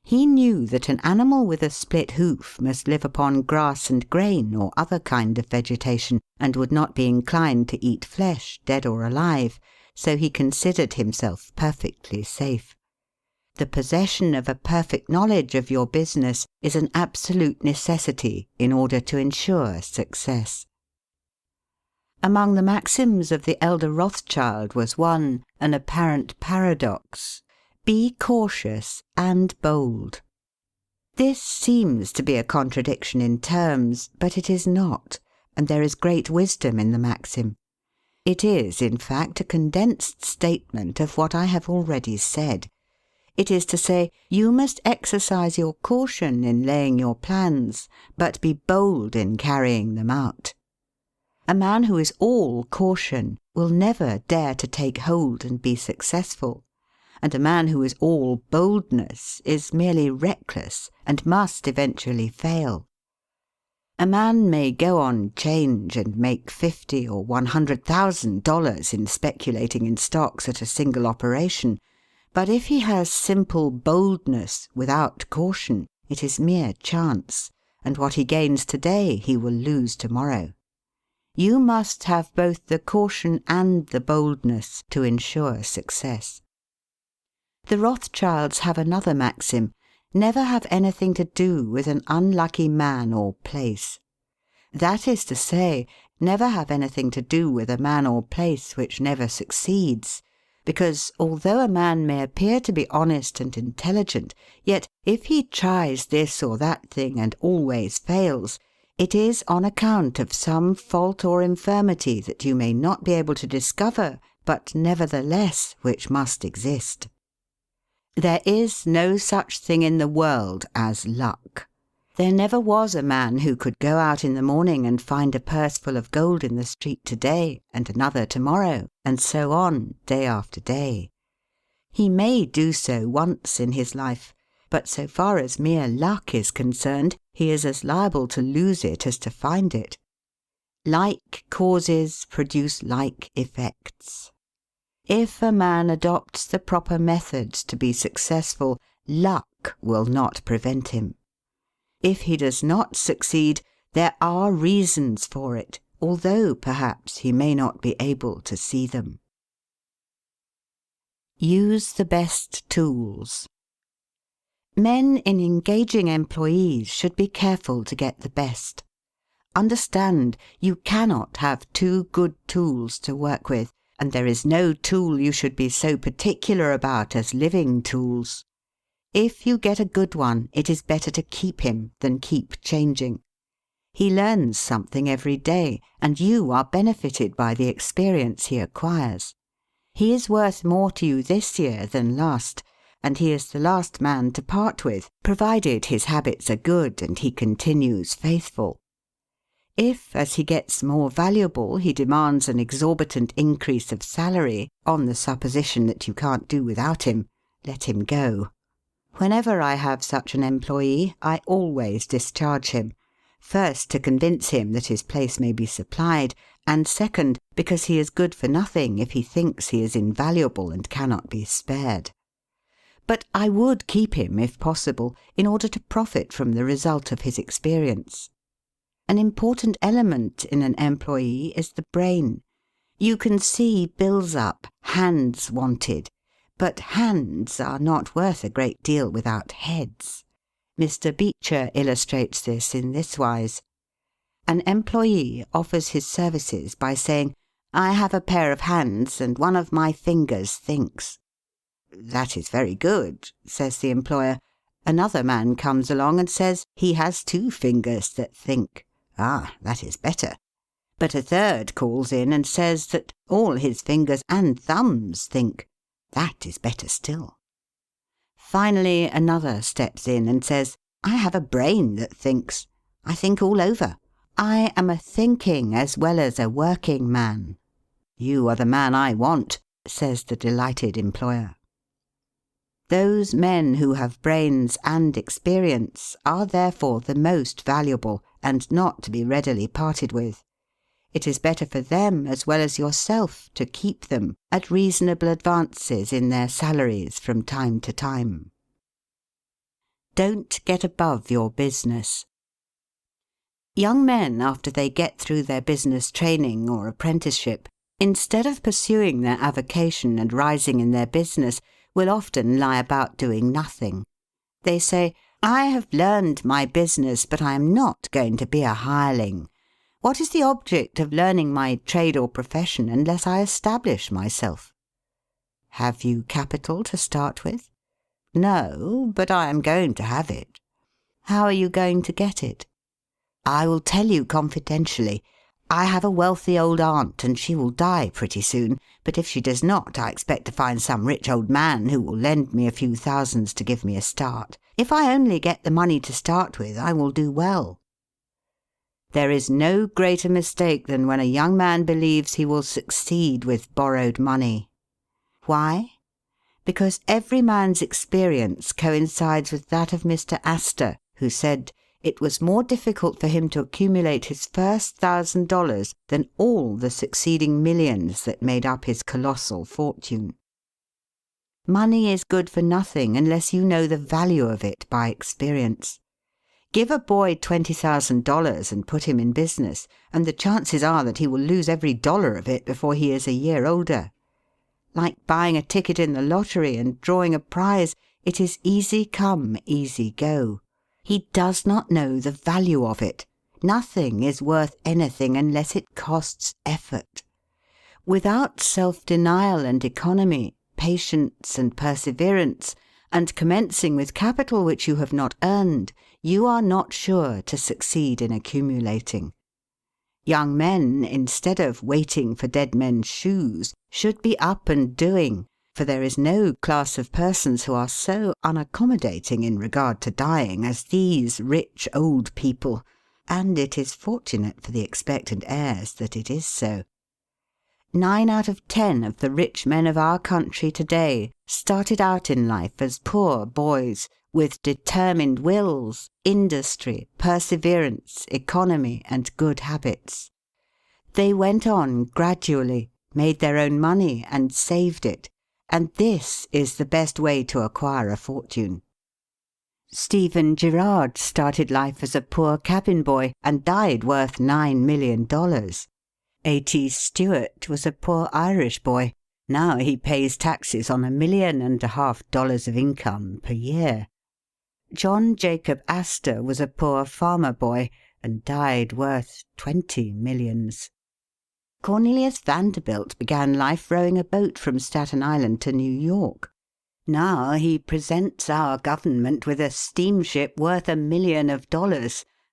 He knew that an animal with a split hoof must live upon grass and grain or other kind of vegetation, and would not be inclined to eat flesh, dead or alive, so he considered himself perfectly safe. The possession of a perfect knowledge of your business is an absolute necessity in order to ensure success. Among the maxims of the elder Rothschild was one, an apparent paradox: "Be cautious and bold." This seems to be a contradiction in terms, but it is not, and there is great wisdom in the maxim. It is, in fact, a condensed statement of what I have already said. It is to say, you must exercise your caution in laying your plans, but be bold in carrying them out. A man who is all caution will never dare to take hold and be successful, and a man who is all boldness is merely reckless and must eventually fail. A man may go on 'change and make $50,000 or $100,000 in speculating in stocks at a single operation, but if he has simple boldness without caution, it is mere chance, and what he gains today he will lose tomorrow. You must have both the caution and the boldness to ensure success. The Rothschilds have another maxim: never have anything to do with an unlucky man or place. That is to say, never have anything to do with a man or place which never succeeds, because although a man may appear to be honest and intelligent, yet if he tries this or that thing and always fails, it is on account of some fault or infirmity that you may not be able to discover, but nevertheless which must exist. There is no such thing in the world as luck. There never was a man who could go out in the morning and find a purse full of gold in the street today, and another tomorrow, and so on, day after day. He may do so once in his life, but so far as mere luck is concerned, he is as liable to lose it as to find it. Like causes produce like effects. If a man adopts the proper methods to be successful, luck will not prevent him. If he does not succeed, there are reasons for it, although perhaps he may not be able to see them. Use the best tools. Men in engaging employees should be careful to get the best. Understand, you cannot have two good tools to work with, and there is no tool you should be so particular about as living tools. If you get a good one, it is better to keep him than keep changing. He learns something every day, and you are benefited by the experience he acquires. He is worth more to you this year than last, and he is the last man to part with, provided his habits are good and he continues faithful. If, as he gets more valuable, he demands an exorbitant increase of salary, on the supposition that you can't do without him, let him go. Whenever I have such an employee, I always discharge him. First, to convince him that his place may be supplied, and second, because he is good for nothing if he thinks he is invaluable and cannot be spared. But I would keep him, if possible, in order to profit from the result of his experience. An important element in an employee is the brain. You can see bills up, hands wanted, but hands are not worth a great deal without heads. Mr. Beecher illustrates this in this wise. An employee offers his services by saying, "I have a pair of hands and one of my fingers thinks." "That is very good," says the employer. Another man comes along and says he has 2 fingers that think. "Ah, that is better." But a third calls in and says that all his fingers and thumbs think. That is better still. Finally, another steps in and says, "I have a brain that thinks. I think all over. I am a thinking as well as a working man." "You are the man I want," says the delighted employer. Those men who have brains and experience are therefore the most valuable and not to be readily parted with. It is better for them as well as yourself to keep them at reasonable advances in their salaries from time to time. Don't get above your business. Young men, after they get through their business training or apprenticeship, instead of pursuing their avocation and rising in their business, will often lie about doing nothing. They say, "I have learned my business, but I am not going to be a hireling. What is the object of learning my trade or profession unless I establish myself?" Have you capital to start with? No, but I am going to have it. How are you going to get it? I will tell you confidentially. I have a wealthy old aunt, and she will die pretty soon, but if she does not, I expect to find some rich old man who will lend me a few thousands to give me a start. If I only get the money to start with, I will do well. There is no greater mistake than when a young man believes he will succeed with borrowed money. Why? Because every man's experience coincides with that of Mr. Astor, who said it was more difficult for him to accumulate his first $1,000 than all the succeeding millions that made up his colossal fortune. Money is good for nothing unless you know the value of it by experience. Give a boy $20,000 and put him in business, and the chances are that he will lose every dollar of it before he is a year older. Like buying a ticket in the lottery and drawing a prize, it is easy come, easy go. He does not know the value of it. Nothing is worth anything unless it costs effort. Without self-denial and economy, patience and perseverance, and commencing with capital which you have not earned, you are not sure to succeed in accumulating. Young men, instead of waiting for dead men's shoes, should be up and doing, for there is no class of persons who are so unaccommodating in regard to dying as these rich old people, and it is fortunate for the expectant heirs that it is so. 9 out of 10 of the rich men of our country today started out in life as poor boys, with determined wills, industry, perseverance, economy, and good habits. They went on gradually, made their own money, and saved it, and this is the best way to acquire a fortune. Stephen Girard started life as a poor cabin boy and died worth $9 million. A.T. Stewart was a poor Irish boy. Now he pays taxes on $1.5 million of income per year. John Jacob Astor was a poor farmer boy and died worth 20 millions. Cornelius Vanderbilt began life rowing a boat from Staten Island to New York. Now he presents our government with a steamship worth $1 million,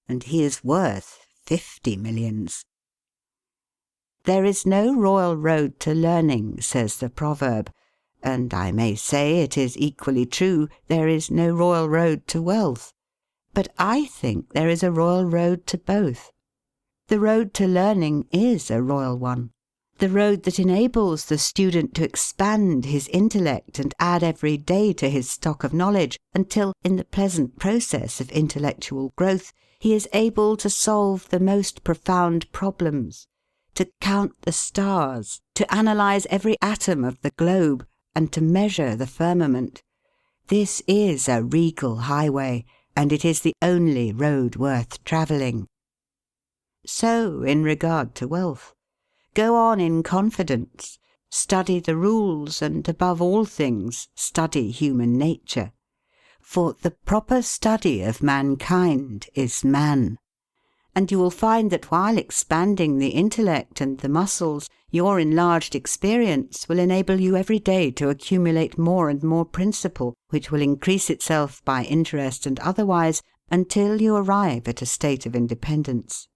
and he is worth 50 millions. There is no royal road to learning, says the proverb, And I may say it is equally true, there is no royal road to wealth. But I think there is a royal road to both. The road to learning is a royal one. The road that enables the student to expand his intellect and add every day to his stock of knowledge, until, in the pleasant process of intellectual growth, he is able to solve the most profound problems, to count the stars, to analyse every atom of the globe, and to measure the firmament. This is a regal highway, and it is the only road worth travelling. So, in regard to wealth. Go on in confidence, study the rules, and, above all things, study human nature. For the proper study of mankind is man. And you will find that while expanding the intellect and the muscles, your enlarged experience will enable you every day to accumulate more and more principle, which will increase itself by interest and otherwise, until you arrive at a state of independence.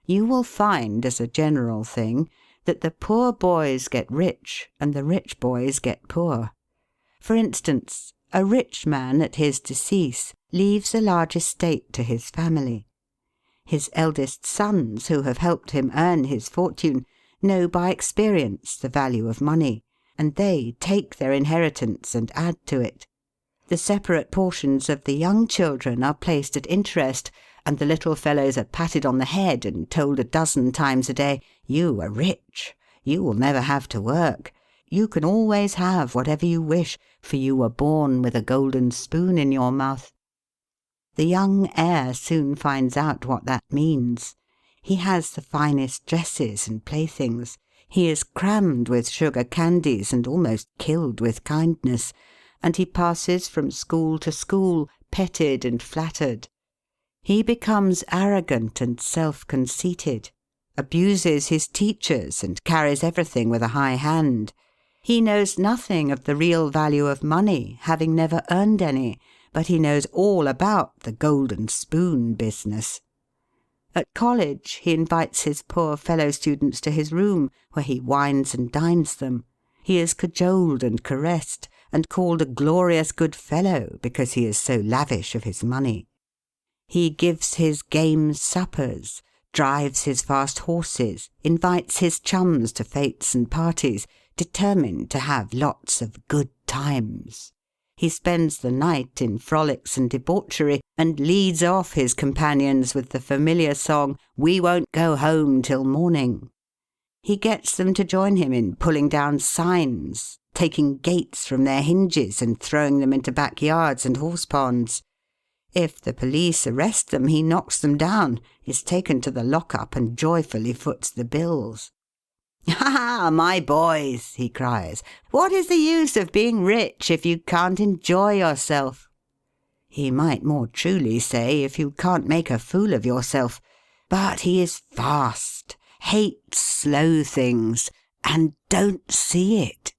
You will find, as a general thing, that the poor boys get rich and the rich boys get poor. For instance, a rich man at his decease leaves a large estate to his family. His eldest sons, who have helped him earn his fortune, know by experience the value of money, and they take their inheritance and add to it. The separate portions of the young children are placed at interest, and the little fellows are patted on the head and told a dozen times a day, "You are rich. You will never have to work. You can always have whatever you wish, for you were born with a golden spoon in your mouth." The young heir soon finds out what that means. He has the finest dresses and playthings. He is crammed with sugar candies and almost killed with kindness, and he passes from school to school, petted and flattered. He becomes arrogant and self-conceited, abuses his teachers, and carries everything with a high hand. He knows nothing of the real value of money, having never earned any, but he knows all about the golden spoon business. At college he invites his poor fellow-students to his room, where he wines and dines them. He is cajoled and caressed, and called a glorious good fellow because he is so lavish of his money. He gives his game suppers, drives his fast horses, invites his chums to fêtes and parties, determined to have lots of good times. He spends the night in frolics and debauchery, and leads off his companions with the familiar song, "We won't go home till morning." He gets them to join him in pulling down signs, taking gates from their hinges and throwing them into backyards and horse-ponds. If the police arrest them, he knocks them down, is taken to the lock-up, and joyfully foots the bills. "Ha, my boys," he cries, "what is the use of being rich if you can't enjoy yourself?" He might more truly say, if you can't make a fool of yourself. But he is fast, hates slow things, and don't see it.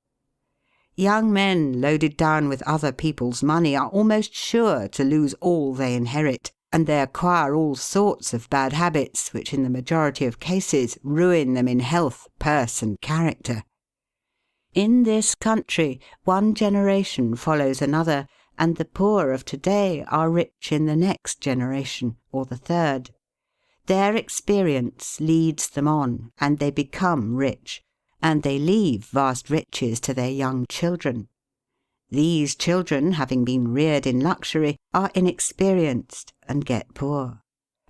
Young men loaded down with other people's money are almost sure to lose all they inherit, and they acquire all sorts of bad habits which in the majority of cases ruin them in health, purse, and character. In this country one generation follows another, and the poor of to-day are rich in the next generation, or the third. Their experience leads them on, and they become rich, and they leave vast riches to their young children. These children, having been reared in luxury, are inexperienced and get poor.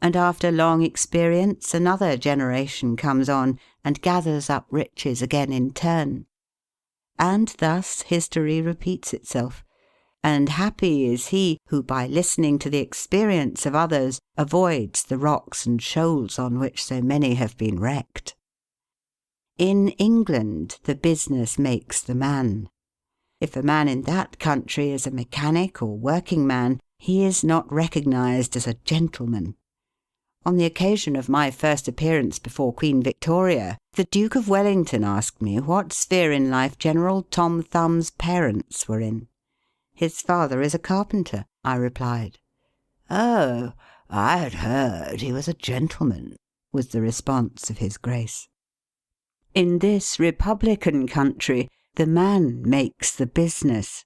And after long experience another generation comes on and gathers up riches again in turn. And thus history repeats itself. And happy is he who, by listening to the experience of others, avoids the rocks and shoals on which so many have been wrecked. In England the business makes the man. If a man in that country is a mechanic or working man, he is not recognised as a gentleman. On the occasion of my first appearance before Queen Victoria, the Duke of Wellington asked me what sphere in life General Tom Thumb's parents were in. "His father is a carpenter," I replied. "Oh, I had heard he was a gentleman," was the response of his Grace. In this republican country, The man makes the business.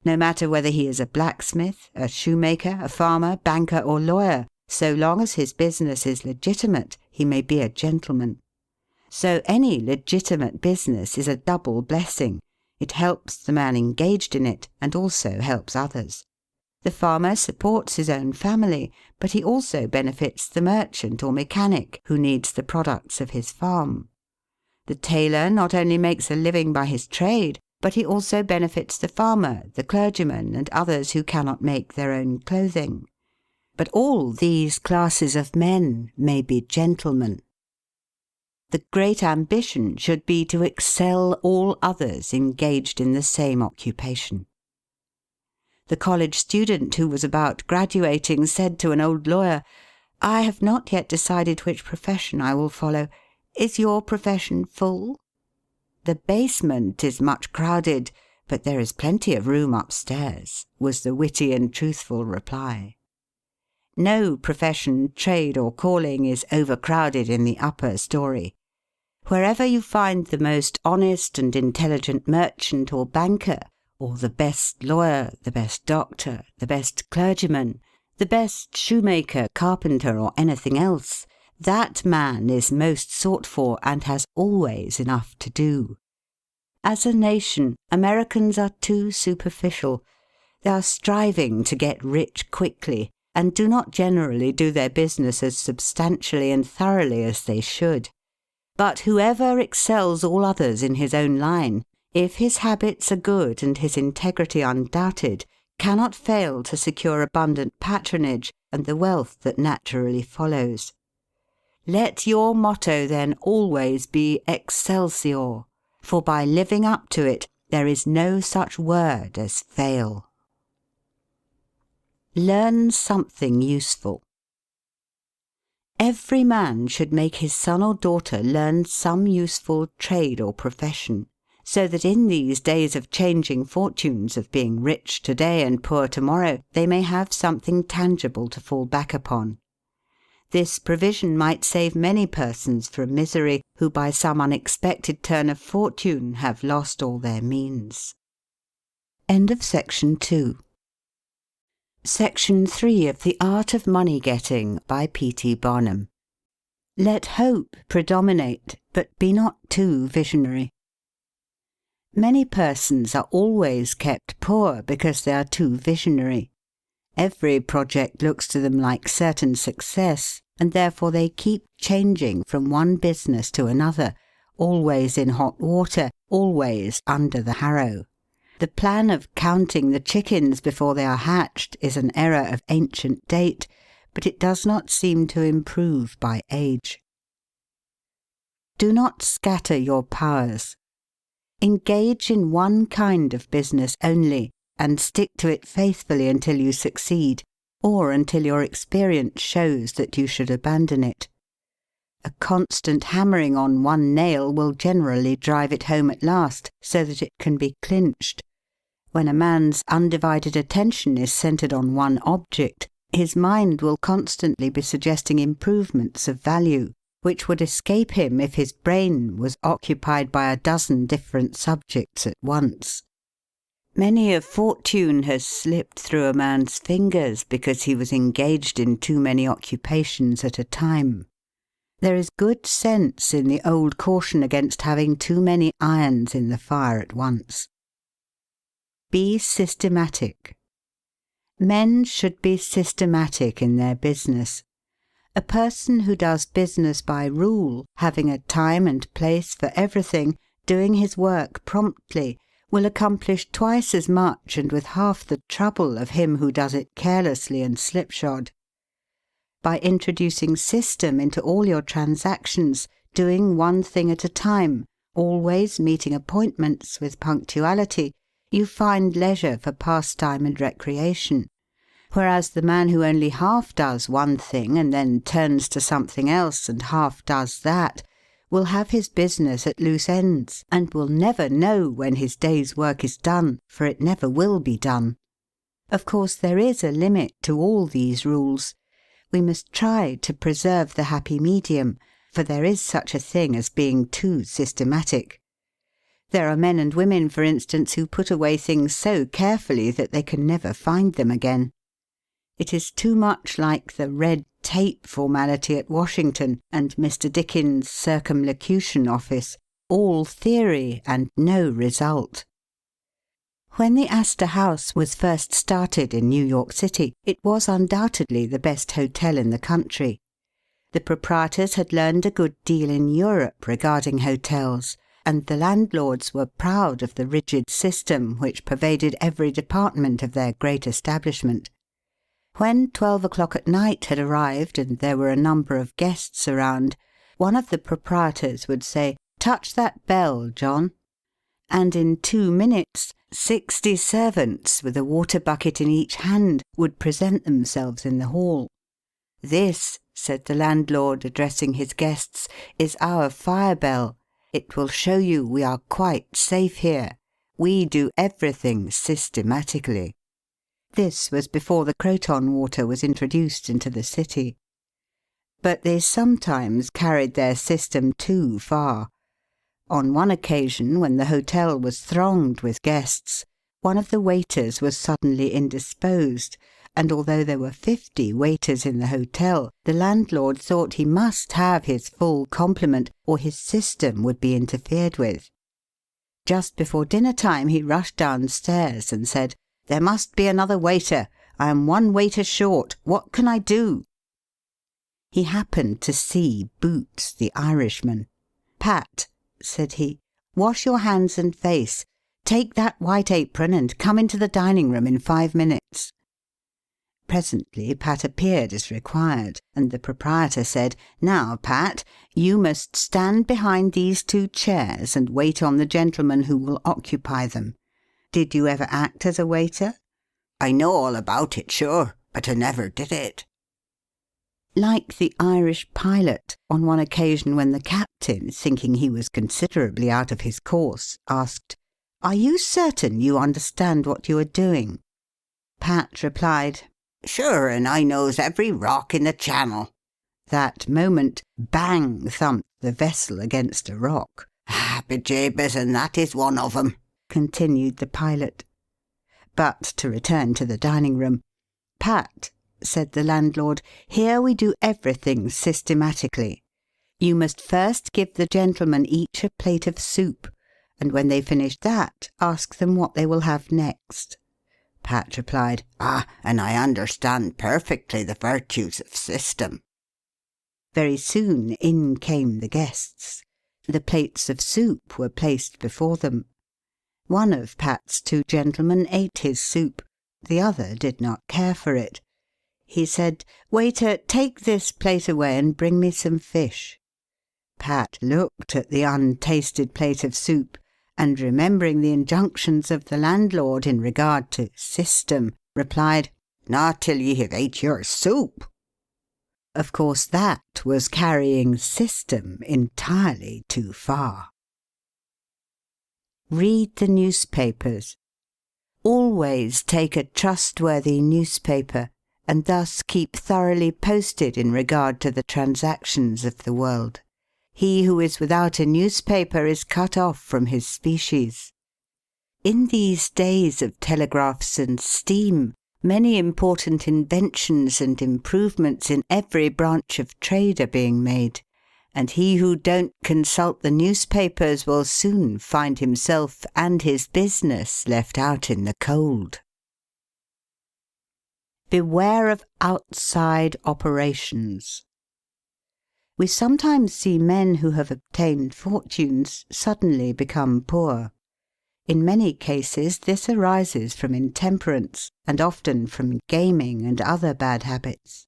No matter whether he is a blacksmith, a shoemaker, a farmer, banker, or lawyer, so long as his business is legitimate, he may be a gentleman. So any legitimate business is a double blessing. It helps the man engaged in it, and also helps others. The farmer supports his own family, but he also benefits the merchant or mechanic who needs the products of his farm. The tailor not only makes a living by his trade, but he also benefits the farmer, the clergyman, and others who cannot make their own clothing. But all these classes of men may be gentlemen. The great ambition should be to excel all others engaged in the same occupation. The college student who was about graduating said to an old lawyer, "I have not yet decided which profession I will follow. Is your profession full?" "The basement is much crowded, but there is plenty of room upstairs," was the witty and truthful reply. No profession, trade, or calling is overcrowded in the upper story. Wherever you find the most honest and intelligent merchant or banker, or the best lawyer, the best doctor, the best clergyman, the best shoemaker, carpenter, or anything else, that man is most sought for and has always enough to do. As a nation, Americans are too superficial. They are striving to get rich quickly, and do not generally do their business as substantially and thoroughly as they should. But whoever excels all others in his own line, if his habits are good and his integrity undoubted, cannot fail to secure abundant patronage and the wealth that naturally follows. Let your motto then always be Excelsior, for by living up to it there is no such word as fail. Learn something useful. Every man should make his son or daughter learn some useful trade or profession, so that in these days of changing fortunes, of being rich today and poor tomorrow, they may have something tangible to fall back upon. This provision might save many persons from misery who by some unexpected turn of fortune have lost all their means. End of Section 2. Section 3 of The Art of Money Getting by P.T. Barnum. Let hope predominate, but be not too visionary. Many persons are always kept poor because they are too visionary. Every project looks to them like certain success, and therefore they keep changing from one business to another, always in hot water, always under the harrow. The plan of counting the chickens before they are hatched is an error of ancient date, but it does not seem to improve by age. Do not scatter your powers. Engage in one kind of business only, and stick to it faithfully until you succeed, or until your experience shows that you should abandon it. A constant hammering on one nail will generally drive it home at last, so that it can be clinched. When a man's undivided attention is centered on one object, his mind will constantly be suggesting improvements of value, which would escape him if his brain was occupied by a dozen different subjects at once. Many a fortune has slipped through a man's fingers because he was engaged in too many occupations at a time. There is good sense in the old caution against having too many irons in the fire at once. Be systematic. Men should be systematic in their business. A person who does business by rule, having a time and place for everything, doing his work promptly, will accomplish twice as much and with half the trouble of him who does it carelessly and slipshod. By introducing system into all your transactions, doing one thing at a time, always meeting appointments with punctuality, you find leisure for pastime and recreation, whereas the man who only half does one thing and then turns to something else and half does that will have his business at loose ends and will never know when his day's work is done, for it never will be done. Of course, there is a limit to all these rules. We must try to preserve the happy medium, for there is such a thing as being too systematic. There are men and women, for instance, who put away things so carefully that they can never find them again. It is too much like the red tape formality at Washington and Mr. Dickens' circumlocution office, all theory and no result. When the Astor House was first started in New York City, it was undoubtedly the best hotel in the country. The proprietors had learned a good deal in Europe regarding hotels, and the landlords were proud of the rigid system which pervaded every department of their great establishment. When 12 o'clock at night had arrived and there were a number of guests around, one of the proprietors would say, "Touch that bell, John," and in 2 minutes 60 servants, with a water bucket in each hand, would present themselves in the hall. "This," said the landlord, addressing his guests, "is our fire bell. It will show you we are quite safe here. We do everything systematically." This was before the Croton water was introduced into the city. But they sometimes carried their system too far. On one occasion, when the hotel was thronged with guests, one of the waiters was suddenly indisposed, and although there were 50 waiters in the hotel, the landlord thought he must have his full complement or his system would be interfered with. Just before dinner time he rushed downstairs and said, "There must be another waiter. I am 1 waiter short. What can I do?" He happened to see Boots, the Irishman. "Pat," said he, "wash your hands and face. Take that white apron and come into the dining room in 5 minutes." Presently Pat appeared as required, and the proprietor said, "Now, Pat, you must stand behind these 2 chairs and wait on the gentleman who will occupy them. Did you ever act as a waiter?" "I know all about it, sure, but I never did it." Like the Irish pilot, on one occasion when the captain, thinking he was considerably out of his course, asked, "Are you certain you understand what you are doing?" Pat replied, "Sure, and I knows every rock in the channel." That moment, bang thumped the vessel against a rock. "Ah, bejabers, and that is one of 'em," continued the pilot. But to return to the dining room. "Pat," said the landlord, "here we do everything systematically. You must first give the gentlemen each a plate of soup, and when they finish that, ask them what they will have next." Pat replied, "Ah, and I understand perfectly the virtues of system." Very soon in came the guests. The plates of soup were placed before them. One of Pat's 2 gentlemen ate his soup. The other did not care for it. He said, "Waiter, take this plate away and bring me some fish." Pat looked at the untasted plate of soup, and remembering the injunctions of the landlord in regard to system, replied, "Not till ye have ate your soup." Of course that was carrying system entirely too far. Read the newspapers. Always take a trustworthy newspaper, and thus keep thoroughly posted in regard to the transactions of the world. He who is without a newspaper is cut off from his species. In these days of telegraphs and steam, many important inventions and improvements in every branch of trade are being made, and he who don't consult the newspapers will soon find himself and his business left out in the cold. Beware of outside operations. We sometimes see men who have obtained fortunes suddenly become poor. In many cases this arises from intemperance, and often from gaming and other bad habits.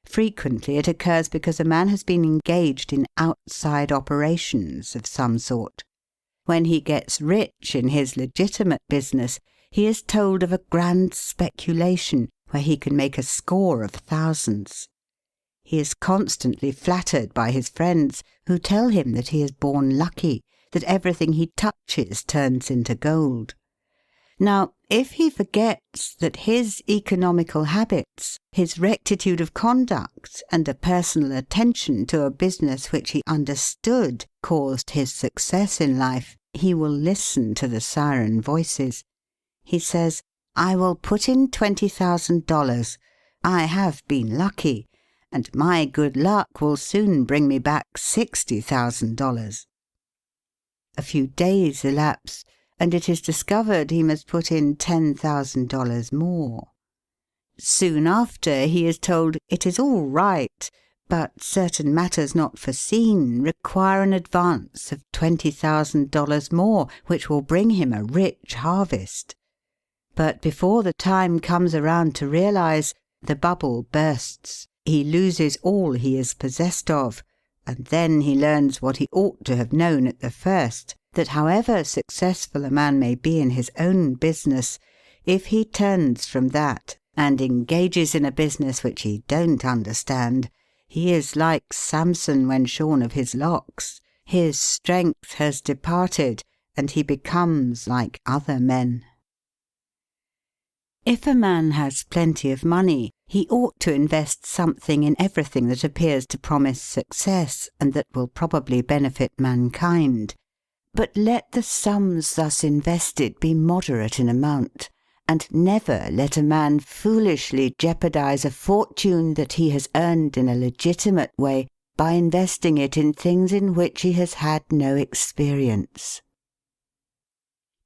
Frequently it occurs because a man has been engaged in outside operations of some sort. When he gets rich in his legitimate business, he is told of a grand speculation where he can make a score of thousands. He is constantly flattered by his friends, who tell him that he is born lucky, that everything he touches turns into gold. Now, if he forgets that his economical habits, his rectitude of conduct, and a personal attention to a business which he understood caused his success in life, He will listen to the siren voices. He says, "I will put in $20,000. I have been lucky, and my good luck will soon bring me back $60,000. A few days elapse, and it is discovered he must put in $10,000 more. Soon after, he is told it is all right, but certain matters not foreseen require an advance of $20,000 more, which will bring him a rich harvest. But before the time comes around to realize, the bubble bursts. He loses all he is possessed of, and then he learns what he ought to have known at the first, that however successful a man may be in his own business, if he turns from that and engages in a business which he don't understand, he is like Samson when shorn of his locks. His strength has departed, and he becomes like other men. If a man has plenty of money, he ought to invest something in everything that appears to promise success and that will probably benefit mankind. But let the sums thus invested be moderate in amount, and never let a man foolishly jeopardize a fortune that he has earned in a legitimate way by investing it in things in which he has had no experience.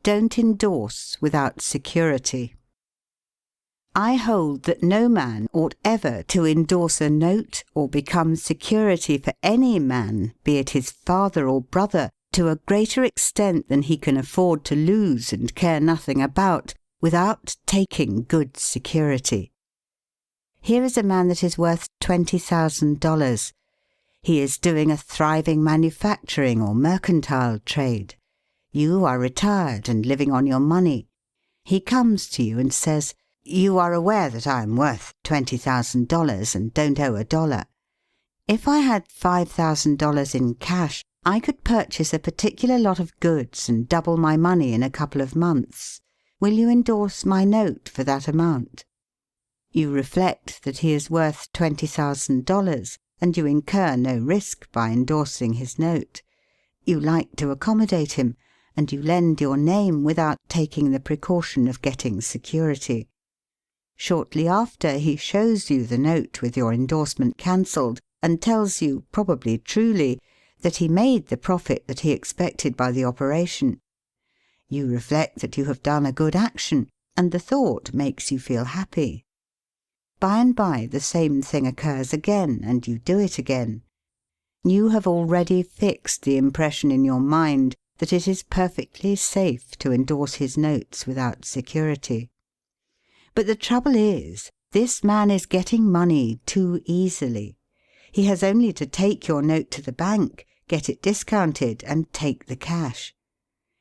Don't endorse without security. I hold that no man ought ever to endorse a note or become security for any man, be it his father or brother, to a greater extent than he can afford to lose and care nothing about, without taking good security. Here is a man that is worth $20,000. He is doing a thriving manufacturing or mercantile trade. You are retired and living on your money. He comes to you and says, "You are aware that I am worth $20,000 and don't owe a dollar. If I had $5,000 in cash, I could purchase a particular lot of goods and double my money in a couple of months. Will you endorse my note for that amount?" You reflect that he is worth $20,000, and you incur no risk by endorsing his note. You like to accommodate him, and you lend your name without taking the precaution of getting security. Shortly after, he shows you the note with your endorsement cancelled, and tells you, probably truly, that he made the profit that he expected by the operation. You reflect that you have done a good action, and the thought makes you feel happy. By and by the same thing occurs again, and you do it again. You have already fixed the impression in your mind that it is perfectly safe to endorse his notes without security. But the trouble is, this man is getting money too easily. He has only to take your note to the bank, get it discounted, and take the cash.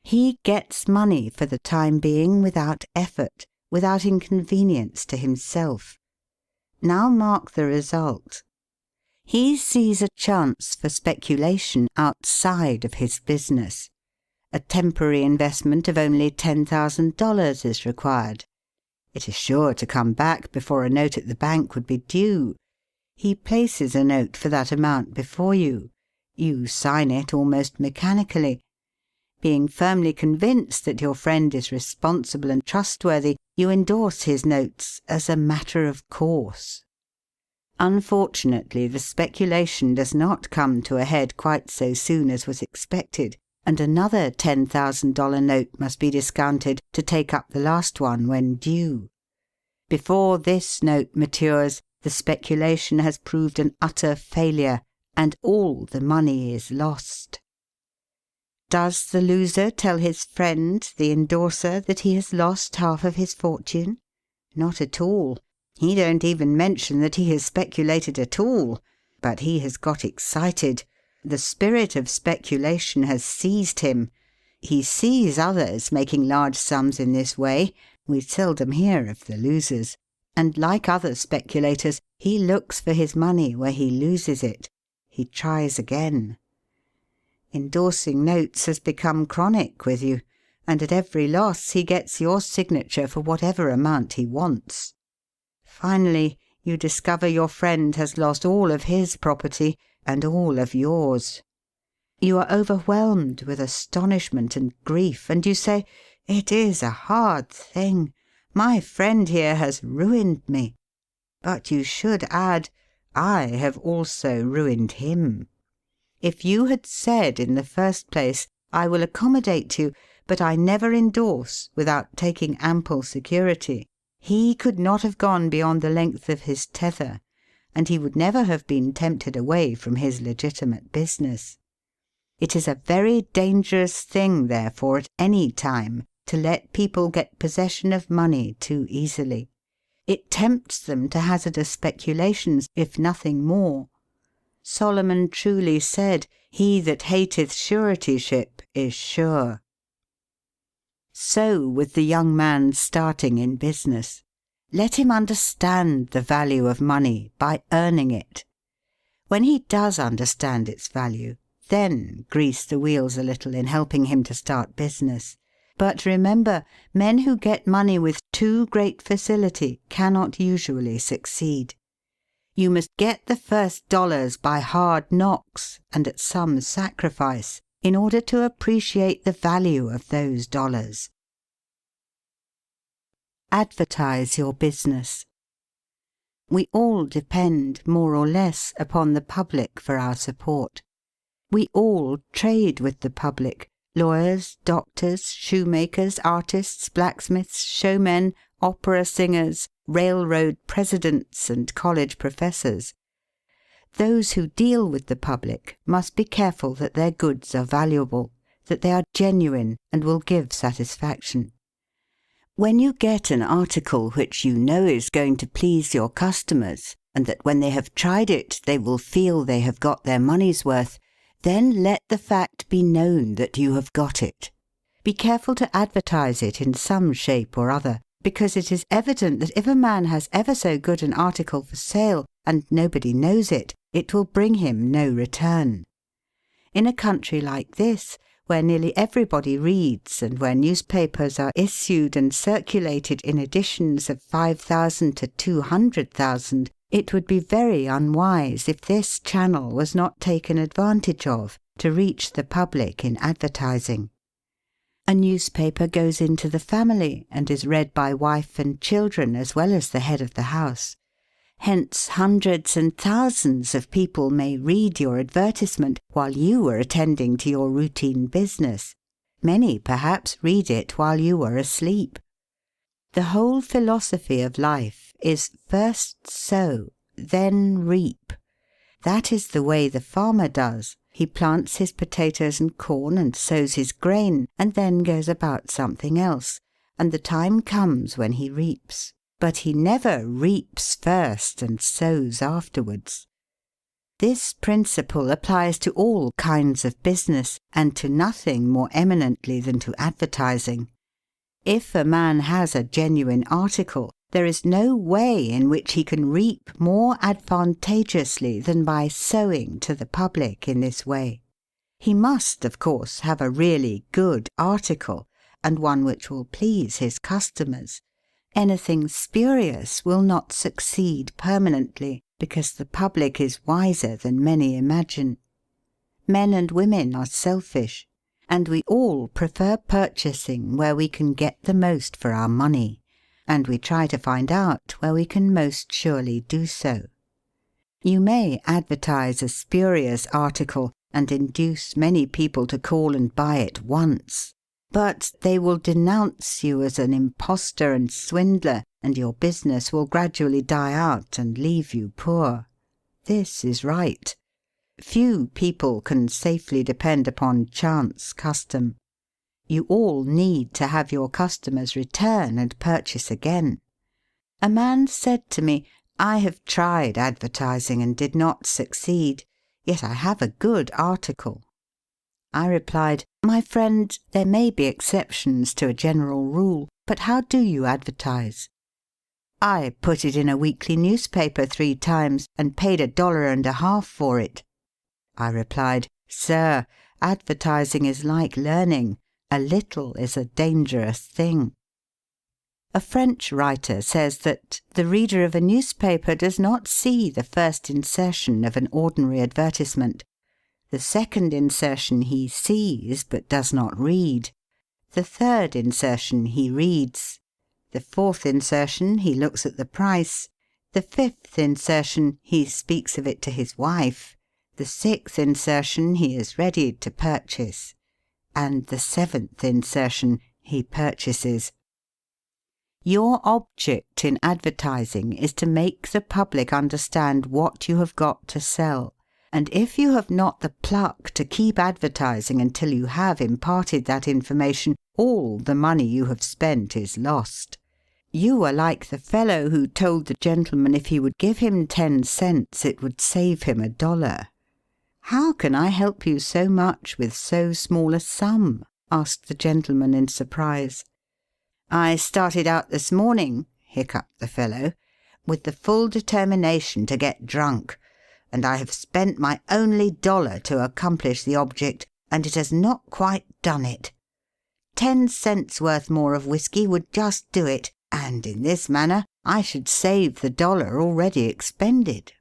He gets money for the time being without effort, without inconvenience to himself. Now mark the result. He sees a chance for speculation outside of his business. A temporary investment of only $10,000 is required. It is sure to come back before a note at the bank would be due. He places a note for that amount before you. You sign it almost mechanically. Being firmly convinced that your friend is responsible and trustworthy, you endorse his notes as a matter of course. Unfortunately, the speculation does not come to a head quite so soon as was expected, and another $10,000 note must be discounted to take up the last one when due. Before this note matures, the speculation has proved an utter failure, and all the money is lost. Does the loser tell his friend, the endorser, that he has lost half of his fortune? Not at all. He don't even mention that he has speculated at all. But he has got excited. The spirit of speculation has seized him. He sees others making large sums in this way. We seldom hear of the losers. And like other speculators, he looks for his money where he loses it. He tries again. Endorsing notes has become chronic with you, and at every loss he gets your signature for whatever amount he wants. Finally, you discover your friend has lost all of his property and all of yours. You are overwhelmed with astonishment and grief, and you say, "It is a hard thing. My friend here has ruined me." But you should add, "I have also ruined him." If you had said in the first place, "I will accommodate you, but I never endorse without taking ample security," he could not have gone beyond the length of his tether, and he would never have been tempted away from his legitimate business. It is a very dangerous thing, therefore, at any time, to let people get possession of money too easily. It tempts them to hazardous speculations, if nothing more. Solomon truly said, "He that hateth suretyship is sure." So with the young man starting in business. Let him understand the value of money by earning it. When he does understand its value, then grease the wheels a little in helping him to start business. But remember, men who get money with too great facility cannot usually succeed. You must get the first dollars by hard knocks and at some sacrifice in order to appreciate the value of those dollars. Advertise your business. We all depend, more or less, upon the public for our support. We all trade with the public: lawyers, doctors, shoemakers, artists, blacksmiths, showmen, opera singers, railroad presidents, and college professors. Those who deal with the public must be careful that their goods are valuable, that they are genuine and will give satisfaction. When you get an article which you know is going to please your customers, and that when they have tried it they will feel they have got their money's worth, then let the fact be known that you have got it. Be careful to advertise it in some shape or other, because it is evident that if a man has ever so good an article for sale and nobody knows it, it will bring him no return. In a country like this, where nearly everybody reads and where newspapers are issued and circulated in editions of 5,000 to 200,000, it would be very unwise if this channel was not taken advantage of to reach the public in advertising. A newspaper goes into the family and is read by wife and children as well as the head of the house. Hence hundreds and thousands of people may read your advertisement while you are attending to your routine business. Many, perhaps, read it while you are asleep. The whole philosophy of life is first sow, then reap. That is the way the farmer does. He plants his potatoes and corn and sows his grain, and then goes about something else, and the time comes when he reaps. But he never reaps first and sows afterwards. This principle applies to all kinds of business, and to nothing more eminently than to advertising. If a man has a genuine article, there is no way in which he can reap more advantageously than by sowing to the public in this way. He must, of course, have a really good article, and one which will please his customers. Anything spurious will not succeed permanently, because the public is wiser than many imagine. Men and women are selfish, and we all prefer purchasing where we can get the most for our money, and we try to find out where we can most surely do so. You may advertise a spurious article and induce many people to call and buy it once, but they will denounce you as an impostor and swindler, and your business will gradually die out and leave you poor. This is right. Few people can safely depend upon chance custom. You all need to have your customers return and purchase again. A man said to me, "I have tried advertising and did not succeed, yet I have a good article." I replied, "My friend, there may be exceptions to a general rule, but how do you advertise?" "I put it in a weekly newspaper 3 times and paid $1.50 for it." I replied, "Sir, advertising is like learning. A little is a dangerous thing." A French writer says that the reader of a newspaper does not see the first insertion of an ordinary advertisement. The second insertion he sees but does not read. The third insertion he reads. The fourth insertion he looks at the price. The fifth insertion he speaks of it to his wife. The sixth insertion he is ready to purchase. And the seventh insertion he purchases. Your object in advertising is to make the public understand what you have got to sell. And if you have not the pluck to keep advertising until you have imparted that information, all the money you have spent is lost. You are like the fellow who told the gentleman if he would give him 10 cents it would save him $1. "How can I help you so much with so small a sum?" asked the gentleman in surprise. "I started out this morning," hiccuped the fellow, "with the full determination to get drunk, and I have spent my only $1 to accomplish the object, and it has not quite done it. 10 cents worth more of whiskey would just do it, and in this manner I should save the $1 already expended."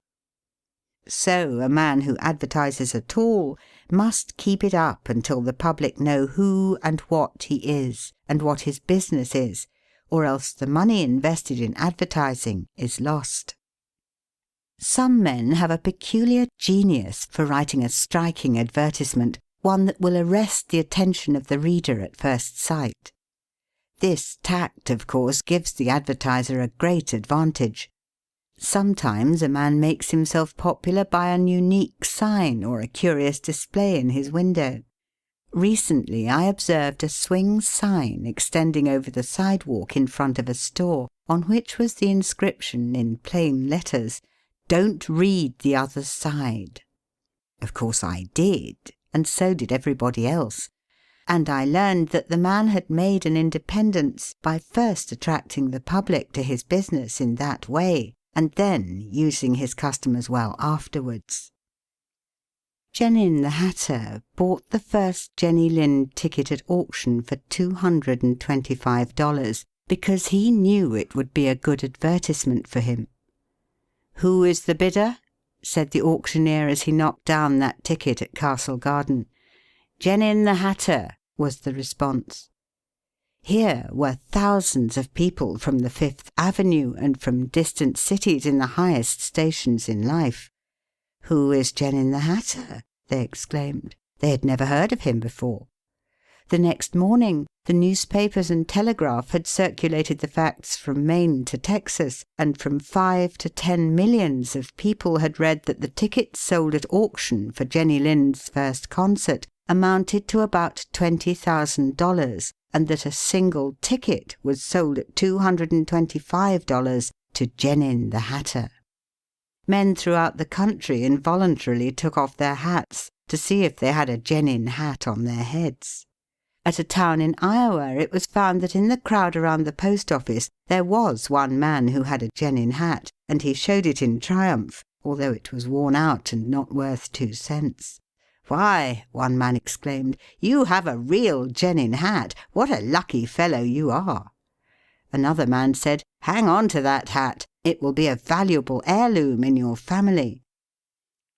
So a man who advertises at all must keep it up until the public know who and what he is, and what his business is, or else the money invested in advertising is lost. Some men have a peculiar genius for writing a striking advertisement, one that will arrest the attention of the reader at first sight. This tact, of course, gives the advertiser a great advantage. Sometimes a man makes himself popular by an unique sign or a curious display in his window. Recently I observed a swing sign extending over the sidewalk in front of a store, on which was the inscription in plain letters, "Don't read the other side." Of course I did, and so did everybody else. And I learned that the man had made an independence by first attracting the public to his business in that way, and then using his customers well afterwards. Genin the Hatter bought the first Jenny Lind ticket at auction for $225 because he knew it would be a good advertisement for him. "Who is the bidder?" said the auctioneer as he knocked down that ticket at Castle Garden. "Genin the Hatter," was the response. Here were thousands of people from the Fifth Avenue and from distant cities in the highest stations in life. "Who is Genin the Hatter?" they exclaimed. They had never heard of him before. The next morning the newspapers and telegraph had circulated the facts from Maine to Texas, and from 5 to 10 millions of people had read that the tickets sold at auction for Jenny Lind's first concert amounted to about $20,000, and that a single ticket was sold at $225 to Genin the Hatter. Men throughout the country involuntarily took off their hats to see if they had a Genin hat on their heads. At a town in Iowa it was found that in the crowd around the post office there was one man who had a Genin hat, and he showed it in triumph, although it was worn out and not worth 2 cents. "Why," one man exclaimed, "you have a real Genin hat. What a lucky fellow you are." Another man said, "Hang on to that hat. It will be a valuable heirloom in your family."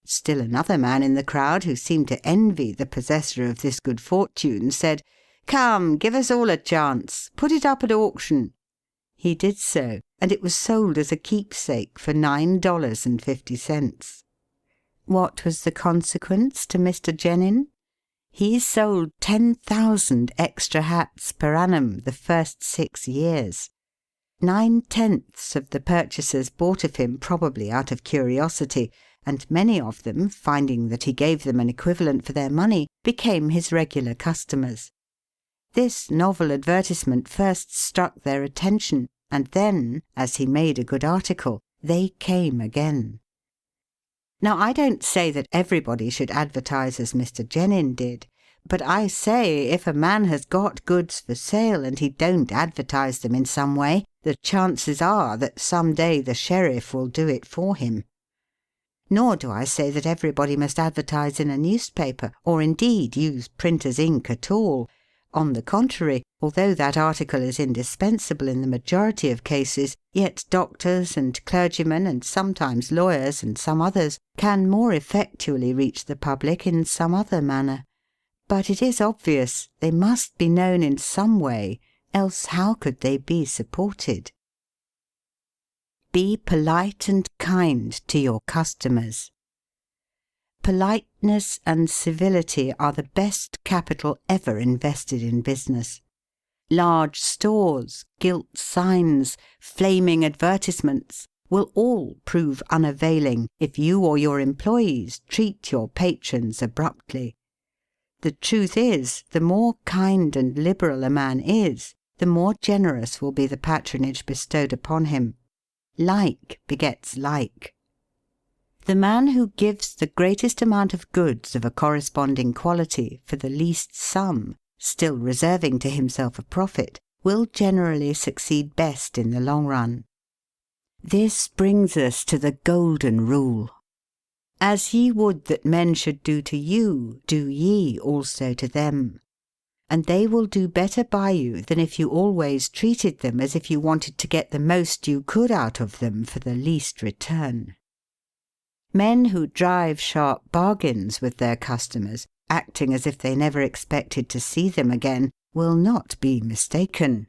Still another man in the crowd, who seemed to envy the possessor of this good fortune, said, "Come, give us all a chance. Put it up at auction." He did so, and it was sold as a keepsake for $9.50. What was the consequence to Mr. Genin? He sold 10,000 extra hats per annum the first 6 years. 9/10 of the purchasers bought of him probably out of curiosity, and many of them, finding that he gave them an equivalent for their money, became his regular customers. This novel advertisement first struck their attention, and then, as he made a good article, they came again. Now, I don't say that everybody should advertise as Mr. Genin did, but I say if a man has got goods for sale and he don't advertise them in some way, the chances are that some day the sheriff will do it for him. Nor do I say that everybody must advertise in a newspaper, or indeed use printer's ink at all. On the contrary, although that article is indispensable in the majority of cases, yet doctors and clergymen and sometimes lawyers and some others can more effectually reach the public in some other manner. But it is obvious they must be known in some way, else how could they be supported? Be polite and kind to your customers. Politeness and civility are the best capital ever invested in business. Large stores, gilt signs, flaming advertisements will all prove unavailing if you or your employees treat your patrons abruptly. The truth is, the more kind and liberal a man is, the more generous will be the patronage bestowed upon him. Like begets like. The man who gives the greatest amount of goods of a corresponding quality for the least sum, still reserving to himself a profit, will generally succeed best in the long run. This brings us to the golden rule. As ye would that men should do to you, do ye also to them. And they will do better by you than if you always treated them as if you wanted to get the most you could out of them for the least return. Men who drive sharp bargains with their customers, acting as if they never expected to see them again, will not be mistaken.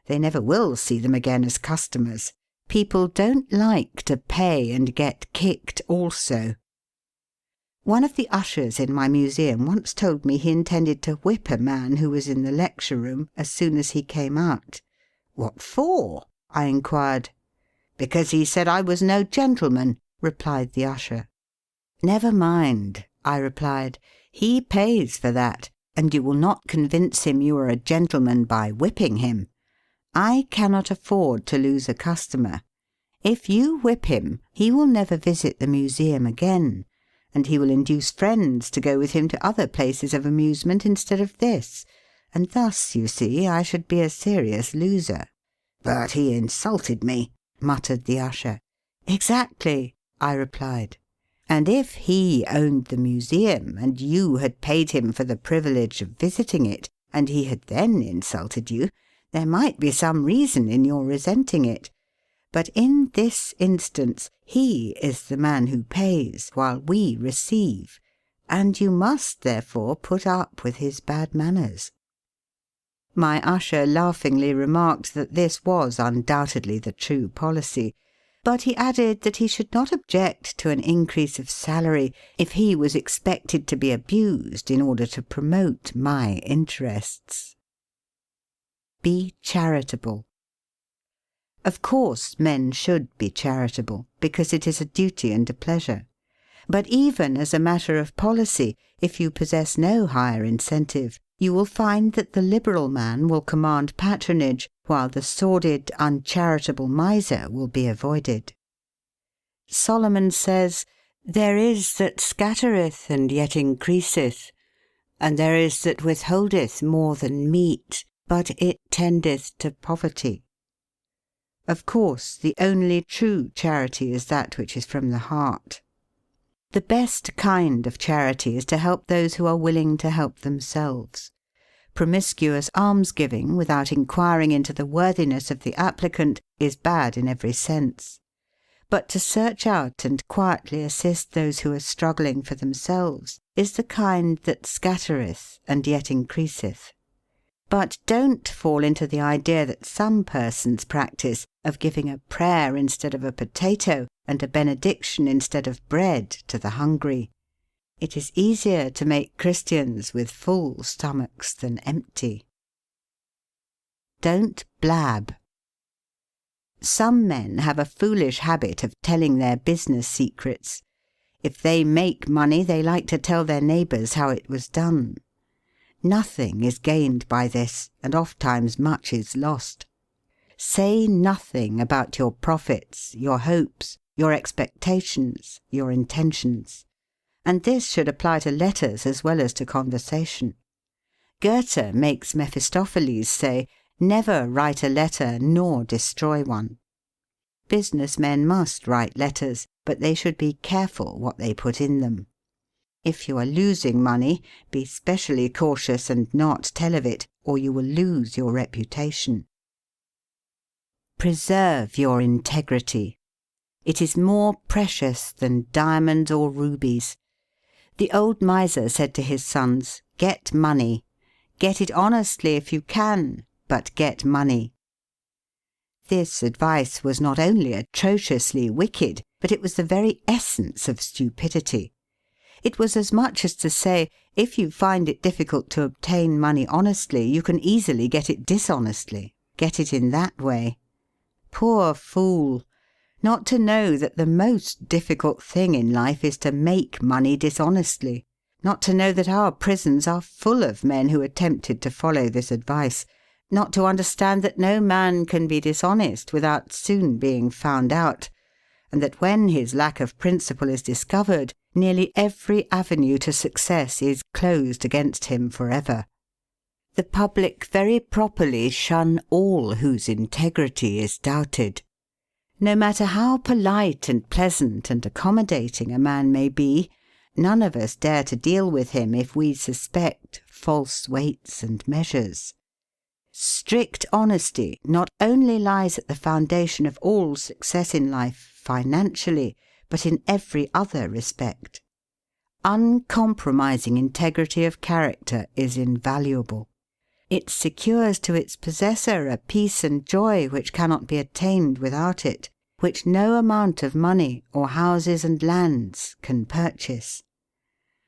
They never will see them again as customers. People don't like to pay and get kicked also. One of the ushers in my museum once told me he intended to whip a man who was in the lecture room as soon as he came out. "What for?" I inquired. "Because he said I was no gentleman," replied the usher. "Never mind," I replied. "He pays for that, and you will not convince him you are a gentleman by whipping him. I cannot afford to lose a customer. If you whip him, he will never visit the museum again, and he will induce friends to go with him to other places of amusement instead of this, and thus, you see, I should be a serious loser." "But he insulted me," muttered the usher. "Exactly," I replied. "And if he owned the museum, and you had paid him for the privilege of visiting it, and he had then insulted you, there might be some reason in your resenting it. But in this instance he is the man who pays, while we receive, and you must therefore put up with his bad manners." My usher laughingly remarked that this was undoubtedly the true policy, but he added that he should not object to an increase of salary if he was expected to be abused in order to promote my interests. Be charitable. Of course, men should be charitable, because it is a duty and a pleasure. But even as a matter of policy, if you possess no higher incentive, you will find that the liberal man will command patronage, while the sordid, uncharitable miser will be avoided. Solomon says, "There is that scattereth and yet increaseth, and there is that withholdeth more than meet, but it tendeth to poverty." Of course, the only true charity is that which is from the heart. The best kind of charity is to help those who are willing to help themselves. Promiscuous almsgiving, without inquiring into the worthiness of the applicant, is bad in every sense. But to search out and quietly assist those who are struggling for themselves is the kind that scattereth and yet increaseth. But don't fall into the idea that some persons practice of giving a prayer instead of a potato and a benediction instead of bread to the hungry. It is easier to make Christians with full stomachs than empty. Don't blab. Some men have a foolish habit of telling their business secrets. If they make money, they like to tell their neighbours how it was done. Nothing is gained by this, and ofttimes much is lost. Say nothing about your profits, your hopes, your expectations, your intentions. And this should apply to letters as well as to conversation. Goethe makes Mephistopheles say, "Never write a letter nor destroy one." Business men must write letters, but they should be careful what they put in them. If you are losing money, be specially cautious and not tell of it, or you will lose your reputation. Preserve your integrity. It is more precious than diamonds or rubies. The old miser said to his sons, "Get money. Get it honestly if you can, but get money." This advice was not only atrociously wicked, but it was the very essence of stupidity. It was as much as to say, if you find it difficult to obtain money honestly, you can easily get it dishonestly. Get it in that way. Poor fool! Not to know that the most difficult thing in life is to make money dishonestly. Not to know that our prisons are full of men who attempted to follow this advice. Not to understand that no man can be dishonest without soon being found out, and that when his lack of principle is discovered, nearly every avenue to success is closed against him forever. The public very properly shun all whose integrity is doubted. No matter how polite and pleasant and accommodating a man may be, none of us dare to deal with him if we suspect false weights and measures. Strict honesty not only lies at the foundation of all success in life, financially, but in every other respect. Uncompromising integrity of character is invaluable. It secures to its possessor a peace and joy which cannot be attained without it, which no amount of money or houses and lands can purchase.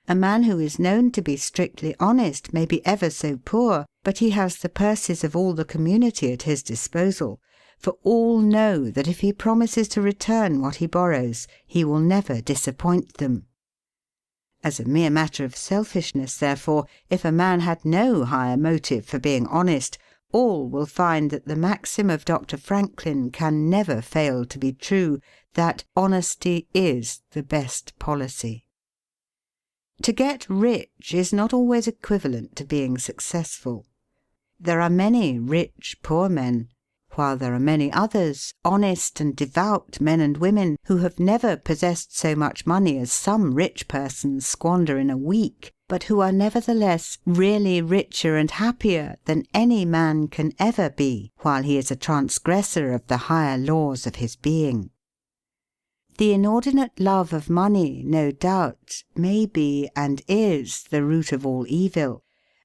A man who is known to be strictly honest may be ever so poor, but he has the purses of all the community at his disposal, for all know that if he promises to return what he borrows, he will never disappoint them. As a mere matter of selfishness, therefore, if a man had no higher motive for being honest, all will find that the maxim of Dr. Franklin can never fail to be true, that honesty is the best policy. To get rich is not always equivalent to being successful. There are many rich poor men, while there are many others, honest and devout men and women, who have never possessed so much money as some rich persons squander in a week, but who are nevertheless really richer and happier than any man can ever be while he is a transgressor of the higher laws of his being. The inordinate love of money, no doubt, may be and is the root of all evil,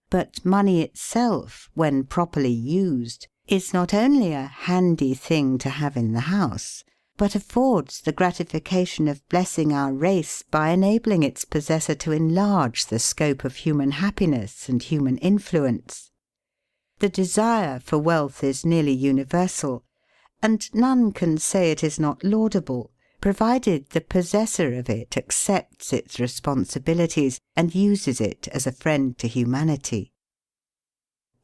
but money itself, when properly used, is not only a handy thing to have in the house, but affords the gratification of blessing our race by enabling its possessor to enlarge the scope of human happiness and human influence. The desire for wealth is nearly universal, and none can say it is not laudable, provided the possessor of it accepts its responsibilities and uses it as a friend to humanity.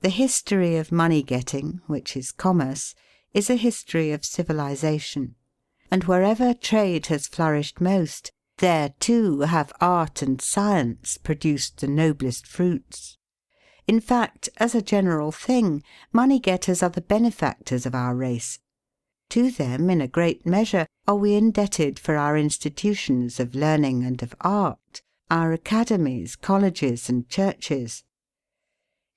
The history of money-getting, which is commerce, is a history of civilization, and wherever trade has flourished most, there too have art and science produced the noblest fruits. In fact, as a general thing, money-getters are the benefactors of our race. To them, in a great measure, are we indebted for our institutions of learning and of art, our academies, colleges, and churches.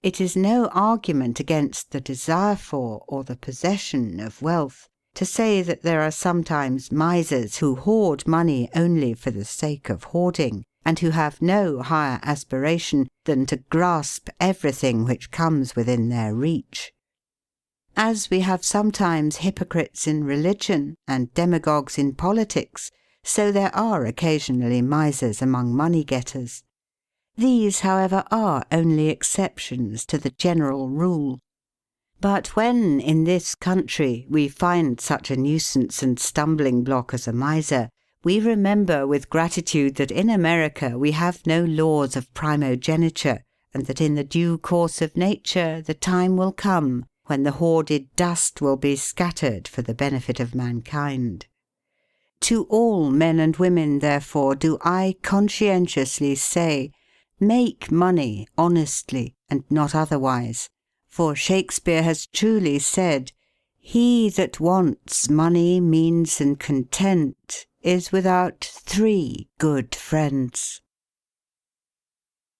It is no argument against the desire for, or the possession of wealth, to say that there are sometimes misers who hoard money only for the sake of hoarding, and who have no higher aspiration than to grasp everything which comes within their reach. As we have sometimes hypocrites in religion and demagogues in politics, so there are occasionally misers among money-getters. These, however, are only exceptions to the general rule. But when, in this country, we find such a nuisance and stumbling block as a miser, we remember with gratitude that in America we have no laws of primogeniture, and that in the due course of nature the time will come when the hoarded dust will be scattered for the benefit of mankind. To all men and women, therefore, do I conscientiously say, make money honestly and not otherwise, for Shakespeare has truly said, "He that wants money, means, and content is without 3 good friends."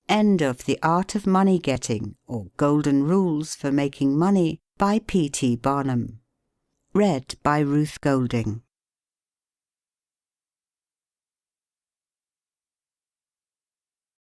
End of The Art of Money Getting, or Golden Rules for Making Money, by P. T. Barnum. Read by Ruth Golding.